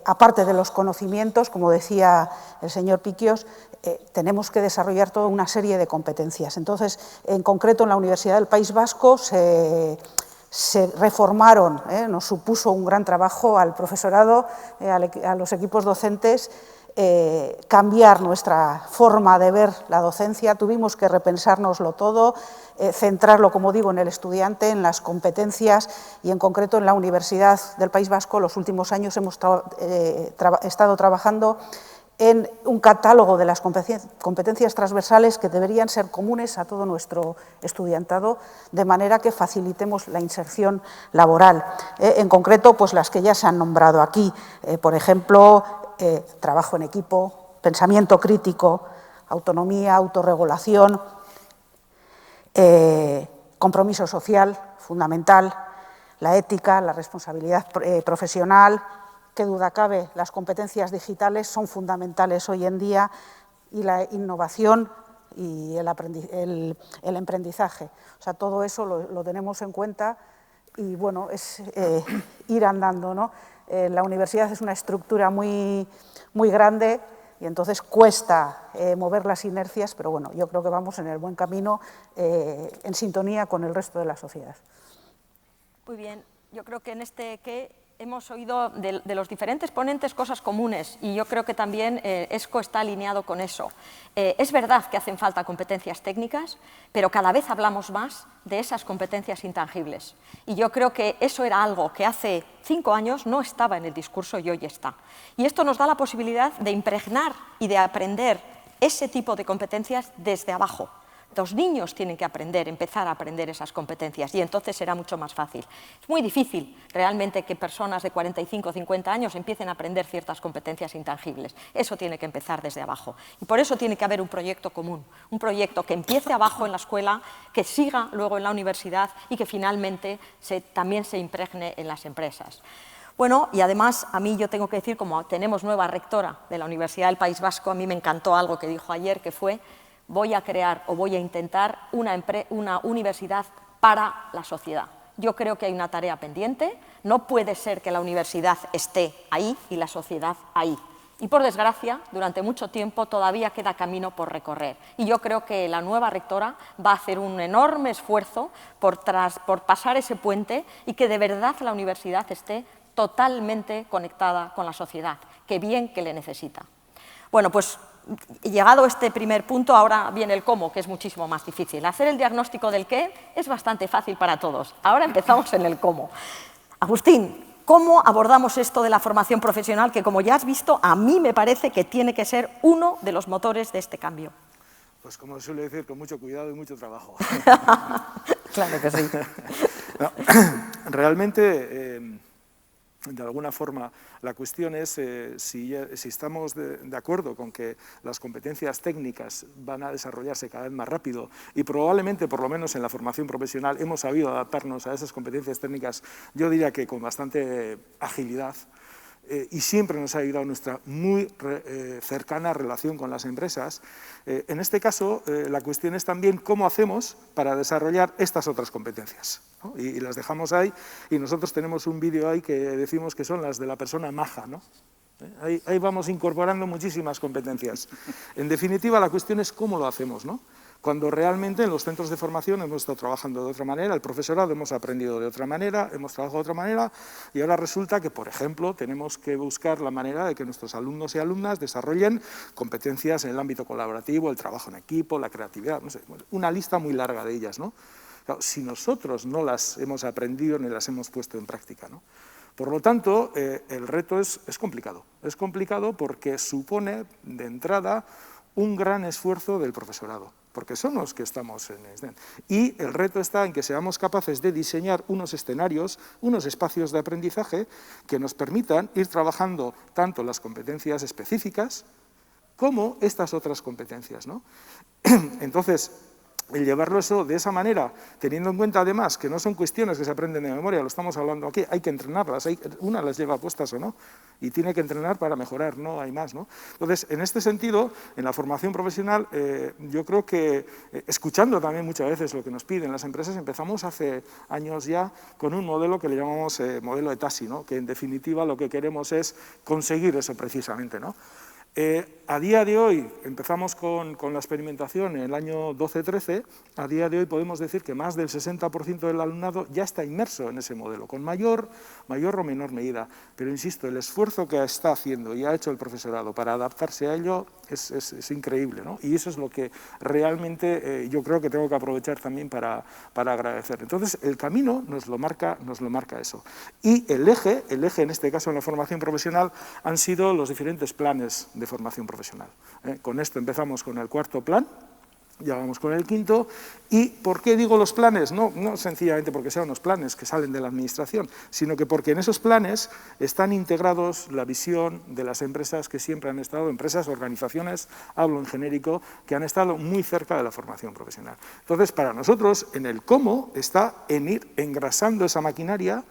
Aparte de los conocimientos, como decía el señor Piquios, tenemos que desarrollar toda una serie de competencias. Entonces, en concreto en la Universidad del País Vasco se reformaron, nos supuso un gran trabajo al profesorado, a los equipos docentes, cambiar nuestra forma de ver la docencia, tuvimos que repensárnoslo todo, centrarlo, como digo, en el estudiante, en las competencias y en concreto en la Universidad del País Vasco. Los últimos años hemos estado trabajando en un catálogo de las competencias transversales que deberían ser comunes a todo nuestro estudiantado, de manera que facilitemos la inserción laboral. En concreto, pues las que ya se han nombrado aquí, por ejemplo, trabajo en equipo, pensamiento crítico, autonomía, autorregulación, compromiso social, fundamental, la ética, la responsabilidad profesional. Qué duda cabe, las competencias digitales son fundamentales hoy en día y la innovación y el emprendizaje. O sea, todo eso lo tenemos en cuenta y, bueno, es ir andando, ¿no? La universidad es una estructura muy grande y entonces cuesta mover las inercias, pero bueno, yo creo que vamos en el buen camino, en sintonía con el resto de la sociedad. Muy bien, yo creo que en hemos oído de los diferentes ponentes cosas comunes y yo creo que también ESCO está alineado con eso. Es verdad que hacen falta competencias técnicas, pero cada vez hablamos más de esas competencias intangibles. Y yo creo que eso era algo que hace 5 años no estaba en el discurso y hoy está. Y esto nos da la posibilidad de impregnar y de aprender ese tipo de competencias desde abajo. Los niños tienen que empezar a aprender esas competencias y entonces será mucho más fácil. Es muy difícil realmente que personas de 45 o 50 años empiecen a aprender ciertas competencias intangibles. Eso tiene que empezar desde abajo. Y por eso tiene que haber un proyecto común, un proyecto que empiece abajo en la escuela, que siga luego en la universidad y que finalmente también se impregne en las empresas. Bueno, y además, a mí yo tengo que decir, como tenemos nueva rectora de la Universidad del País Vasco, a mí me encantó algo que dijo ayer, que fue: voy a crear o voy a intentar una universidad para la sociedad. Yo creo que hay una tarea pendiente, no puede ser que la universidad esté ahí y la sociedad ahí. Y por desgracia, durante mucho tiempo todavía queda camino por recorrer. Y yo creo que la nueva rectora va a hacer un enorme esfuerzo por pasar ese puente y que de verdad la universidad esté totalmente conectada con la sociedad, que bien que le necesita. Bueno, pues llegado este primer punto, ahora viene el cómo, que es muchísimo más difícil. Hacer el diagnóstico del qué es bastante fácil para todos. Ahora empezamos en el cómo. Agustín, ¿Cómo abordamos esto de la formación profesional que, como ya has visto, a mí me parece que tiene que ser uno de los motores de este cambio? Pues como se suele decir, con mucho cuidado y mucho trabajo. Claro que sí. No, realmente, de alguna forma, la cuestión es si estamos de acuerdo con que las competencias técnicas van a desarrollarse cada vez más rápido y probablemente, por lo menos en la formación profesional, hemos sabido adaptarnos a esas competencias técnicas, yo diría que con bastante agilidad. Y siempre nos ha ayudado nuestra muy cercana relación con las empresas. En este caso, la cuestión es también cómo hacemos para desarrollar estas otras competencias, ¿no? Y las dejamos ahí, y nosotros tenemos un vídeo ahí que decimos que son las de la persona maja, ¿no? Ahí vamos incorporando muchísimas competencias. En definitiva, la cuestión es cómo lo hacemos, ¿no? Cuando realmente en los centros de formación hemos estado trabajando de otra manera, el profesorado hemos aprendido de otra manera, hemos trabajado de otra manera, y ahora resulta que, por ejemplo, tenemos que buscar la manera de que nuestros alumnos y alumnas desarrollen competencias en el ámbito colaborativo, el trabajo en equipo, la creatividad, no sé, una lista muy larga de ellas, ¿no? Claro, si nosotros no las hemos aprendido ni las hemos puesto en práctica, ¿no? Por lo tanto, el reto es complicado. Es complicado porque supone, de entrada, un gran esfuerzo del profesorado, porque son los que estamos en SDEN. Y el reto está en que seamos capaces de diseñar unos escenarios, unos espacios de aprendizaje que nos permitan ir trabajando tanto las competencias específicas como estas otras competencias, ¿no? Entonces, el llevarlo eso de esa manera, teniendo en cuenta además que no son cuestiones que se aprenden de memoria, lo estamos hablando aquí, hay que entrenarlas, una las lleva puestas o no, y tiene que entrenar para mejorar, no hay más, ¿no? Entonces, en este sentido, en la formación profesional, yo creo que, escuchando también muchas veces lo que nos piden las empresas, empezamos hace años ya con un modelo que le llamamos modelo ETASI, ¿no? Que en definitiva lo que queremos es conseguir eso precisamente, ¿no? A día de hoy, empezamos con la experimentación en el año 12-13, a día de hoy podemos decir que más del 60% del alumnado ya está inmerso en ese modelo, con mayor o menor medida. Pero insisto, el esfuerzo que está haciendo y ha hecho el profesorado para adaptarse a ello es increíble, ¿no? Y eso es lo que realmente yo creo que tengo que aprovechar también para agradecer. Entonces, el camino nos lo marca eso. Y el eje en este caso en la formación profesional han sido los diferentes planes de formación profesional. Con esto empezamos con el cuarto plan, ya vamos con el quinto. ¿Y por qué digo los planes? No sencillamente porque sean unos planes que salen de la administración, sino que porque en esos planes están integrados la visión de las empresas que siempre han estado, empresas, organizaciones, hablo en genérico, que han estado muy cerca de la formación profesional. Entonces, para nosotros, en el cómo está en ir engrasando esa maquinaria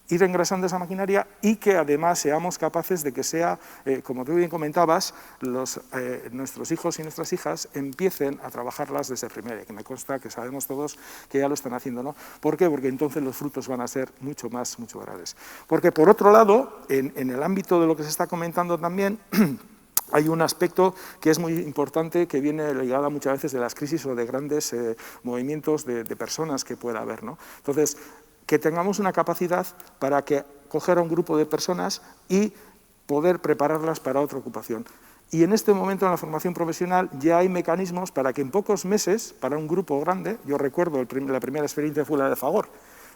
y que además seamos capaces de que sea, como tú bien comentabas, nuestros hijos y nuestras hijas empiecen a trabajarlas desde primaria, que me consta que sabemos todos que ya lo están haciendo, ¿no? ¿Por qué? Porque entonces los frutos van a ser mucho grandes. Porque por otro lado, en el ámbito de lo que se está comentando también, hay un aspecto que es muy importante, que viene ligado muchas veces de las crisis o de grandes movimientos de personas que pueda haber, ¿no? Entonces, que tengamos una capacidad para coger a un grupo de personas y poder prepararlas para otra ocupación. Y en este momento en la formación profesional ya hay mecanismos para que en pocos meses, para un grupo grande, yo recuerdo la primera experiencia fue la de Fagor,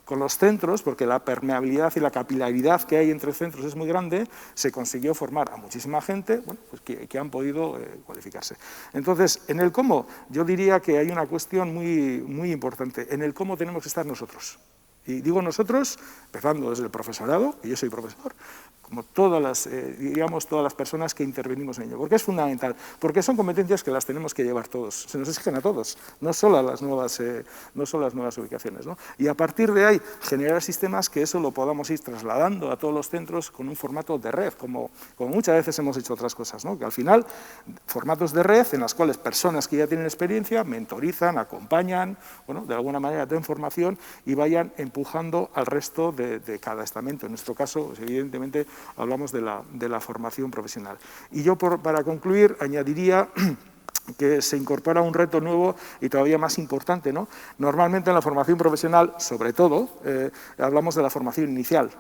con los centros, porque la permeabilidad y la capilaridad que hay entre centros es muy grande, se consiguió formar a muchísima gente, bueno, pues que han podido cualificarse. Entonces, en el cómo, yo diría que hay una cuestión muy importante. En el cómo tenemos que estar nosotros. Y digo nosotros, empezando desde el profesorado, y yo soy profesor, como todas las personas que intervenimos en ello. Porque es fundamental, porque son competencias que las tenemos que llevar todos, se nos exigen a todos, no solo a las nuevas ubicaciones, ¿no? Y a partir de ahí, generar sistemas que eso lo podamos ir trasladando a todos los centros con un formato de red, como muchas veces hemos hecho otras cosas, ¿no? Que al final, formatos de red en las cuales personas que ya tienen experiencia mentorizan, acompañan, bueno, de alguna manera den formación y vayan empujando al resto de cada estamento. En nuestro caso, pues, evidentemente, hablamos de la formación profesional. Y yo, para concluir, añadiría que se incorpora un reto nuevo y todavía más importante, ¿no? Normalmente en la formación profesional, sobre todo, hablamos de la formación inicial.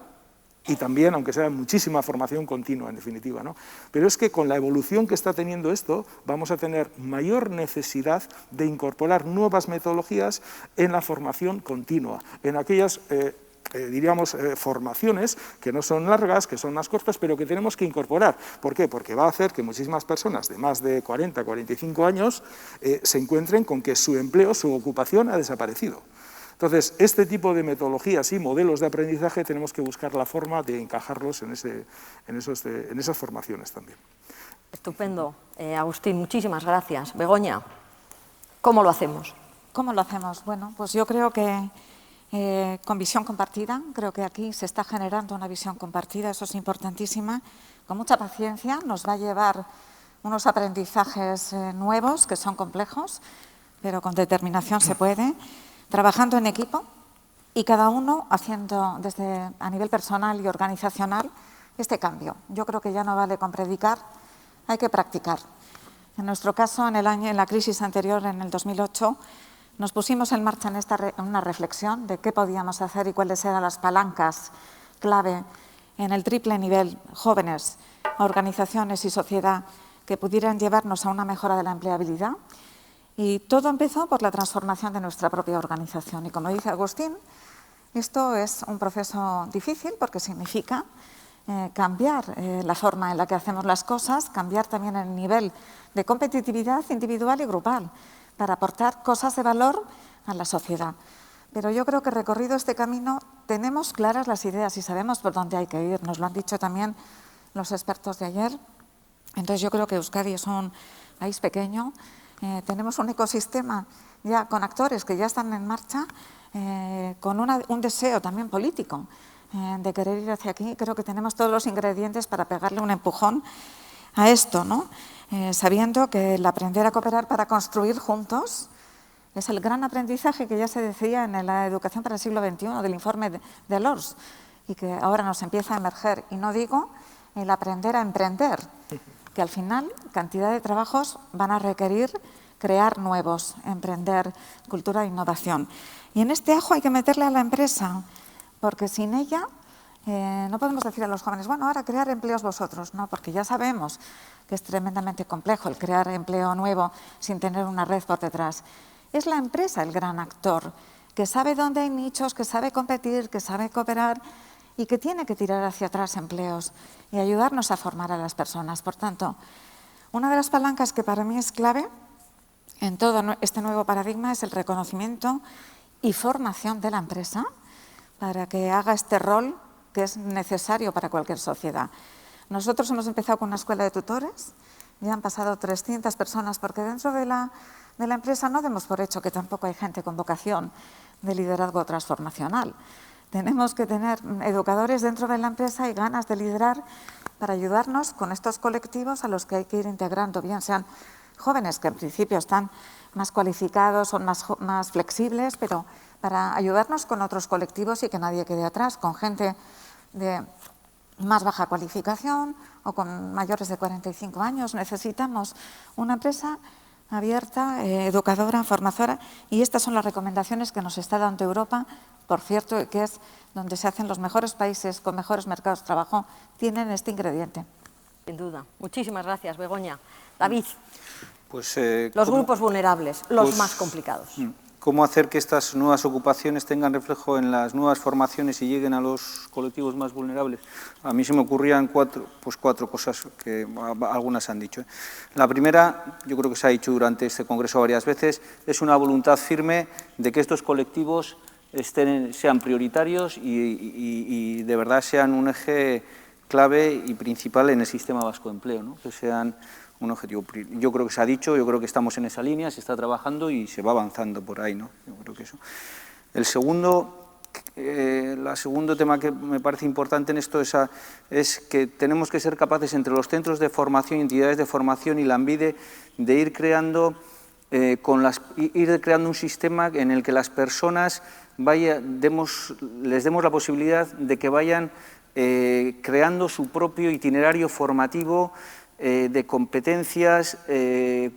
Y también, aunque sea muchísima formación continua, en definitiva, ¿no? Pero es que con la evolución que está teniendo esto, vamos a tener mayor necesidad de incorporar nuevas metodologías en la formación continua, en aquellas diríamos, formaciones que no son largas, que son más cortas, pero que tenemos que incorporar. ¿Por qué? Porque va a hacer que muchísimas personas de más de 40, 45 años se encuentren con que su empleo, su ocupación ha desaparecido. Entonces, este tipo de metodologías y modelos de aprendizaje tenemos que buscar la forma de encajarlos en esas formaciones también. Estupendo. Agustín, muchísimas gracias. Begoña, ¿cómo lo hacemos? ¿Cómo lo hacemos? Bueno, pues yo creo que con visión compartida, creo que aquí se está generando una visión compartida, eso es importantísima. Con mucha paciencia nos va a llevar unos aprendizajes nuevos que son complejos, pero con determinación se puede. Trabajando en equipo y cada uno haciendo desde a nivel personal y organizacional este cambio. Yo creo que ya no vale con predicar, hay que practicar. En nuestro caso, en la crisis anterior, en el 2008, nos pusimos en marcha en una reflexión de qué podíamos hacer y cuáles eran las palancas clave en el triple nivel, jóvenes, organizaciones y sociedad, que pudieran llevarnos a una mejora de la empleabilidad. Y todo empezó por la transformación de nuestra propia organización. Y como dice Agustín, esto es un proceso difícil porque significa cambiar la forma en la que hacemos las cosas, cambiar también el nivel de competitividad individual y grupal para aportar cosas de valor a la sociedad. Pero yo creo que recorrido este camino tenemos claras las ideas y sabemos por dónde hay que ir. Nos lo han dicho también los expertos de ayer. Entonces yo creo que Euskadi es un país pequeño. Tenemos un ecosistema ya con actores que ya están en marcha, con un deseo también político de querer ir hacia aquí. Creo que tenemos todos los ingredientes para pegarle un empujón a esto, ¿no? Sabiendo que el aprender a cooperar para construir juntos es el gran aprendizaje que ya se decía en la educación para el siglo XXI del informe de Lors y que ahora nos empieza a emerger. Y no digo el aprender a emprender, que al final cantidad de trabajos van a requerir crear nuevos, emprender, cultura de innovación. Y en este ajo hay que meterle a la empresa, porque sin ella no podemos decir a los jóvenes, bueno, ahora crear empleos vosotros, no, porque ya sabemos que es tremendamente complejo el crear empleo nuevo sin tener una red por detrás. Es la empresa el gran actor, que sabe dónde hay nichos, que sabe competir, que sabe cooperar y que tiene que tirar hacia atrás empleos y ayudarnos a formar a las personas. Por tanto, una de las palancas que para mí es clave en todo este nuevo paradigma es el reconocimiento y formación de la empresa para que haga este rol que es necesario para cualquier sociedad. Nosotros hemos empezado con una escuela de tutores, ya han pasado 300 personas, porque dentro de la empresa no demos por hecho que tampoco hay gente con vocación de liderazgo transformacional. Tenemos que tener educadores dentro de la empresa y ganas de liderar para ayudarnos con estos colectivos a los que hay que ir integrando, bien sean jóvenes que en principio están más cualificados, son más flexibles, pero para ayudarnos con otros colectivos y que nadie quede atrás, con gente de más baja cualificación o con mayores de 45 años. Necesitamos una empresa abierta, educadora, formadora, y estas son las recomendaciones que nos está dando Europa, por cierto, que es donde se hacen los mejores países con mejores mercados de trabajo, tienen este ingrediente. Sin duda. Muchísimas gracias, Begoña. David, pues, los grupos vulnerables, los más complicados. ¿Cómo hacer que estas nuevas ocupaciones tengan reflejo en las nuevas formaciones y lleguen a los colectivos más vulnerables? A mí se me ocurrían cuatro cosas que algunas han dicho. La primera, yo creo que se ha dicho durante este congreso varias veces, es una voluntad firme de que estos colectivos sean prioritarios y de verdad sean un eje clave y principal en el sistema vasco de empleo, ¿no? Que sean un objetivo. Yo creo que se ha dicho, yo creo que estamos en esa línea, se está trabajando y se va avanzando por ahí, ¿no? Yo creo que eso. El segundo tema que me parece importante en esto es que tenemos que ser capaces entre los centros de formación, entidades de formación y la ANVIDE de ir creando un sistema en el que las personas les demos la posibilidad de que vayan creando su propio itinerario formativo de competencias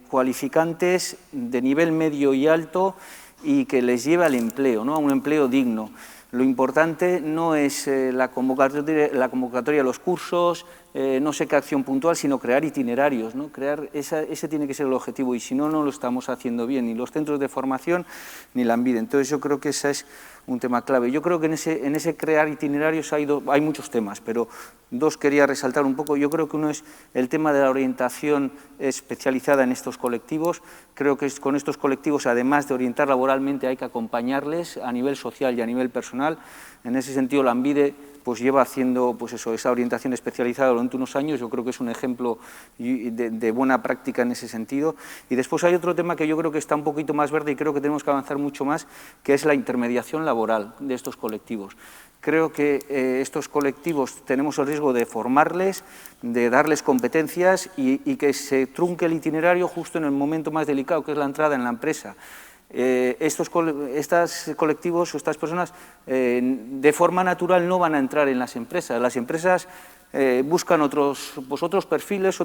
cualificantes de nivel medio y alto y que les lleve al empleo, ¿no? A un empleo digno. Lo importante no es la convocatoria de los cursos, no sé qué acción puntual, sino crear itinerarios, ¿no? Ese tiene que ser el objetivo, y si no, no lo estamos haciendo bien, ni los centros de formación ni la ANVIDE. Entonces yo creo que ese es un tema clave. Yo creo que en ese crear itinerarios hay muchos temas, pero dos quería resaltar un poco. Yo creo que uno es el tema de la orientación especializada en estos colectivos. Creo que con estos colectivos, además de orientar laboralmente, hay que acompañarles a nivel social y a nivel personal. En ese sentido, la ANVIDE pues lleva haciendo esa orientación especializada durante unos años. Yo creo que es un ejemplo de buena práctica en ese sentido. Y después hay otro tema que yo creo que está un poquito más verde y creo que tenemos que avanzar mucho más, que es la intermediación laboral de estos colectivos. Creo que estos colectivos tenemos el riesgo de formarles, de darles competencias y que se trunque el itinerario justo en el momento más delicado, que es la entrada en la empresa. Estos colectivos o estas personas de forma natural no van a entrar en las empresas. Las empresas buscan otros perfiles,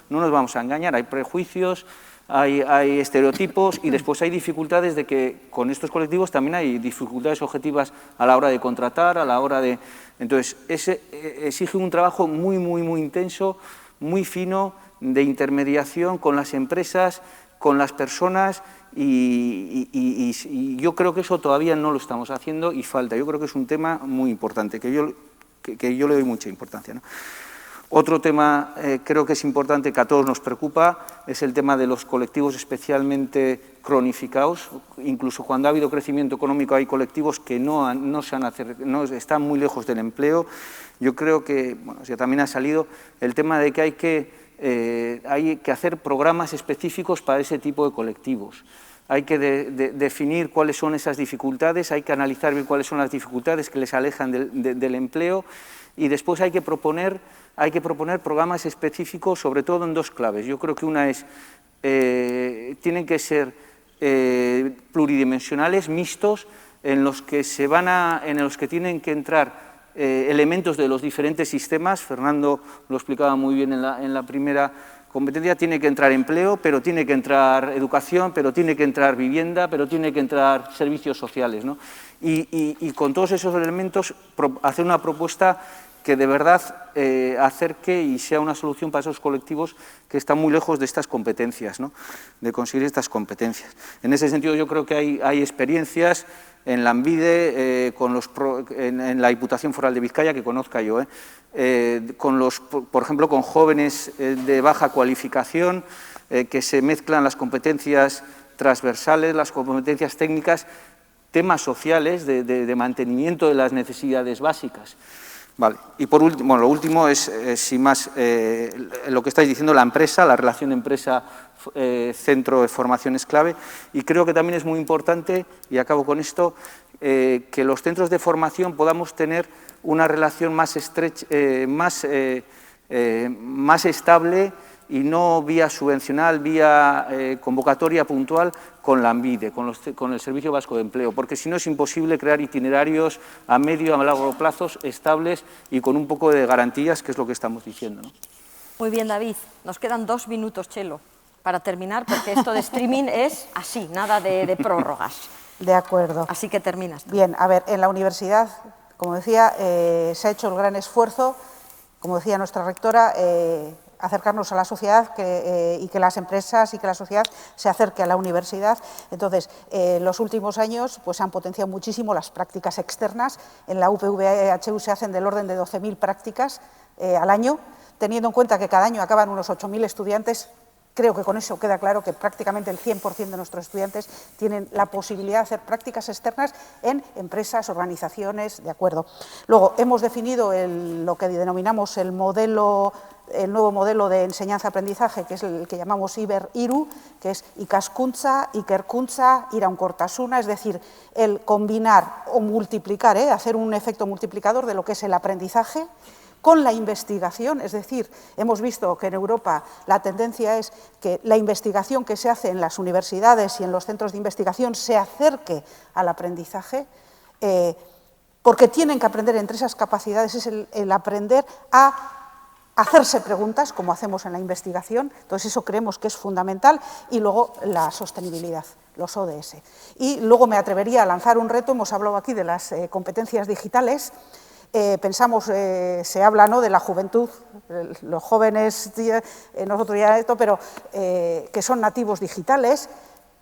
no nos vamos a engañar, hay prejuicios, hay estereotipos y después hay dificultades de que con estos colectivos también hay dificultades objetivas a la hora de contratar, a la hora de... Entonces, exige un trabajo muy, muy, muy intenso, muy fino, de intermediación con las empresas, con las personas, y yo creo que eso todavía no lo estamos haciendo y falta. Yo creo que es un tema muy importante, que yo le doy mucha importancia, ¿no? Otro tema creo que es importante, que a todos nos preocupa, es el tema de los colectivos especialmente cronificados. Incluso cuando ha habido crecimiento económico hay colectivos que no están muy lejos del empleo. Yo creo que, bueno, ya también ha salido el tema de que hay que hacer programas específicos para ese tipo de colectivos. Hay que definir cuáles son esas dificultades, hay que analizar bien cuáles son las dificultades que les alejan del empleo, y después hay que proponer programas específicos, sobre todo en dos claves. Yo creo que una es, tienen que ser pluridimensionales, mixtos, en los que tienen que entrar elementos de los diferentes sistemas. Fernando lo explicaba muy bien en la primera competencia. Tiene que entrar empleo, pero tiene que entrar educación, pero tiene que entrar vivienda, pero tiene que entrar servicios sociales, ¿no? Y con todos esos elementos hacer una propuesta que de verdad acerque y sea una solución para esos colectivos que están muy lejos de estas competencias, ¿no? De conseguir estas competencias. En ese sentido yo creo que hay experiencias en la ANVIDE, en la Diputación Foral de Vizcaya, que conozca yo, por ejemplo, con jóvenes de baja cualificación, que se mezclan las competencias transversales, las competencias técnicas, temas sociales de mantenimiento de las necesidades básicas. Vale. Y por último, bueno, lo último es, sin más, lo que estáis diciendo, la empresa, la relación empresa-centro de formación es clave, y creo que también es muy importante, y acabo con esto, que los centros de formación podamos tener una relación más estrecha, más estable, y no vía subvencional, vía convocatoria puntual con la ANVIDE, con el Servicio Vasco de Empleo, porque si no es imposible crear itinerarios a medio y a largo plazos estables y con un poco de garantías, que es lo que estamos diciendo, ¿no? Muy bien, David. Nos quedan 2 minutos, Chelo, para terminar, porque esto de streaming es así, nada de prórrogas. De acuerdo. Así que terminas. Bien, a ver, en la universidad, como decía, se ha hecho el gran esfuerzo, como decía nuestra rectora, acercarnos a la sociedad y que las empresas y que la sociedad se acerque a la universidad. Entonces, en los últimos años pues, se han potenciado muchísimo las prácticas externas. En la UPV-EHU se hacen del orden de 12.000 prácticas al año, teniendo en cuenta que cada año acaban unos 8.000 estudiantes. Creo que con eso queda claro que prácticamente el 100% de nuestros estudiantes tienen la posibilidad de hacer prácticas externas en empresas, organizaciones, de acuerdo. Luego, hemos definido lo que denominamos el nuevo modelo de enseñanza-aprendizaje, que es el que llamamos IBER-IRU, que es ikaskuntza, ikerkuntza, iraunkortasuna, es decir, el combinar o multiplicar, hacer un efecto multiplicador de lo que es el aprendizaje con la investigación. Es decir, hemos visto que en Europa la tendencia es que la investigación que se hace en las universidades y en los centros de investigación se acerque al aprendizaje, porque tienen que aprender entre esas capacidades, es el aprender a hacerse preguntas, como hacemos en la investigación, entonces eso creemos que es fundamental, y luego la sostenibilidad, los ODS. Y luego me atrevería a lanzar un reto, hemos hablado aquí de las competencias digitales, pensamos, se habla, ¿no?, de la juventud, los jóvenes, nosotros ya esto, pero que son nativos digitales,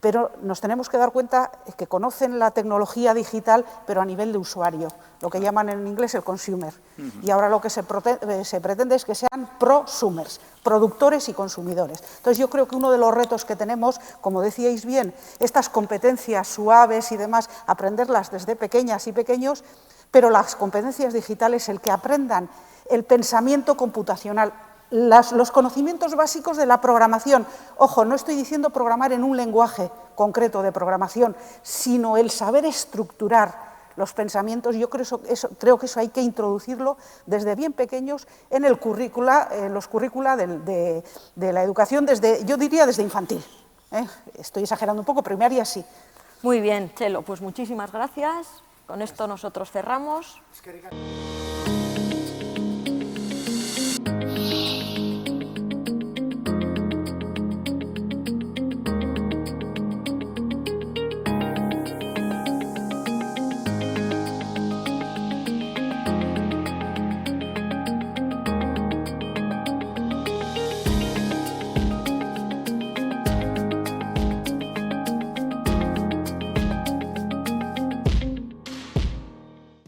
pero nos tenemos que dar cuenta que conocen la tecnología digital, pero a nivel de usuario, lo que llaman en inglés el consumer. Y ahora lo que se pretende es que sean prosumers, productores y consumidores. Entonces yo creo que uno de los retos que tenemos, como decíais bien, estas competencias suaves y demás, aprenderlas desde pequeñas y pequeños, pero las competencias digitales, el que aprendan el pensamiento computacional, los conocimientos básicos de la programación. Ojo, no estoy diciendo programar en un lenguaje concreto de programación, sino el saber estructurar los pensamientos. Yo creo que eso hay que introducirlo desde bien pequeños en los currícula de la educación, yo diría desde infantil. Estoy exagerando un poco, primaria sí. Muy bien, Txelo, pues muchísimas gracias. Con esto nosotros cerramos.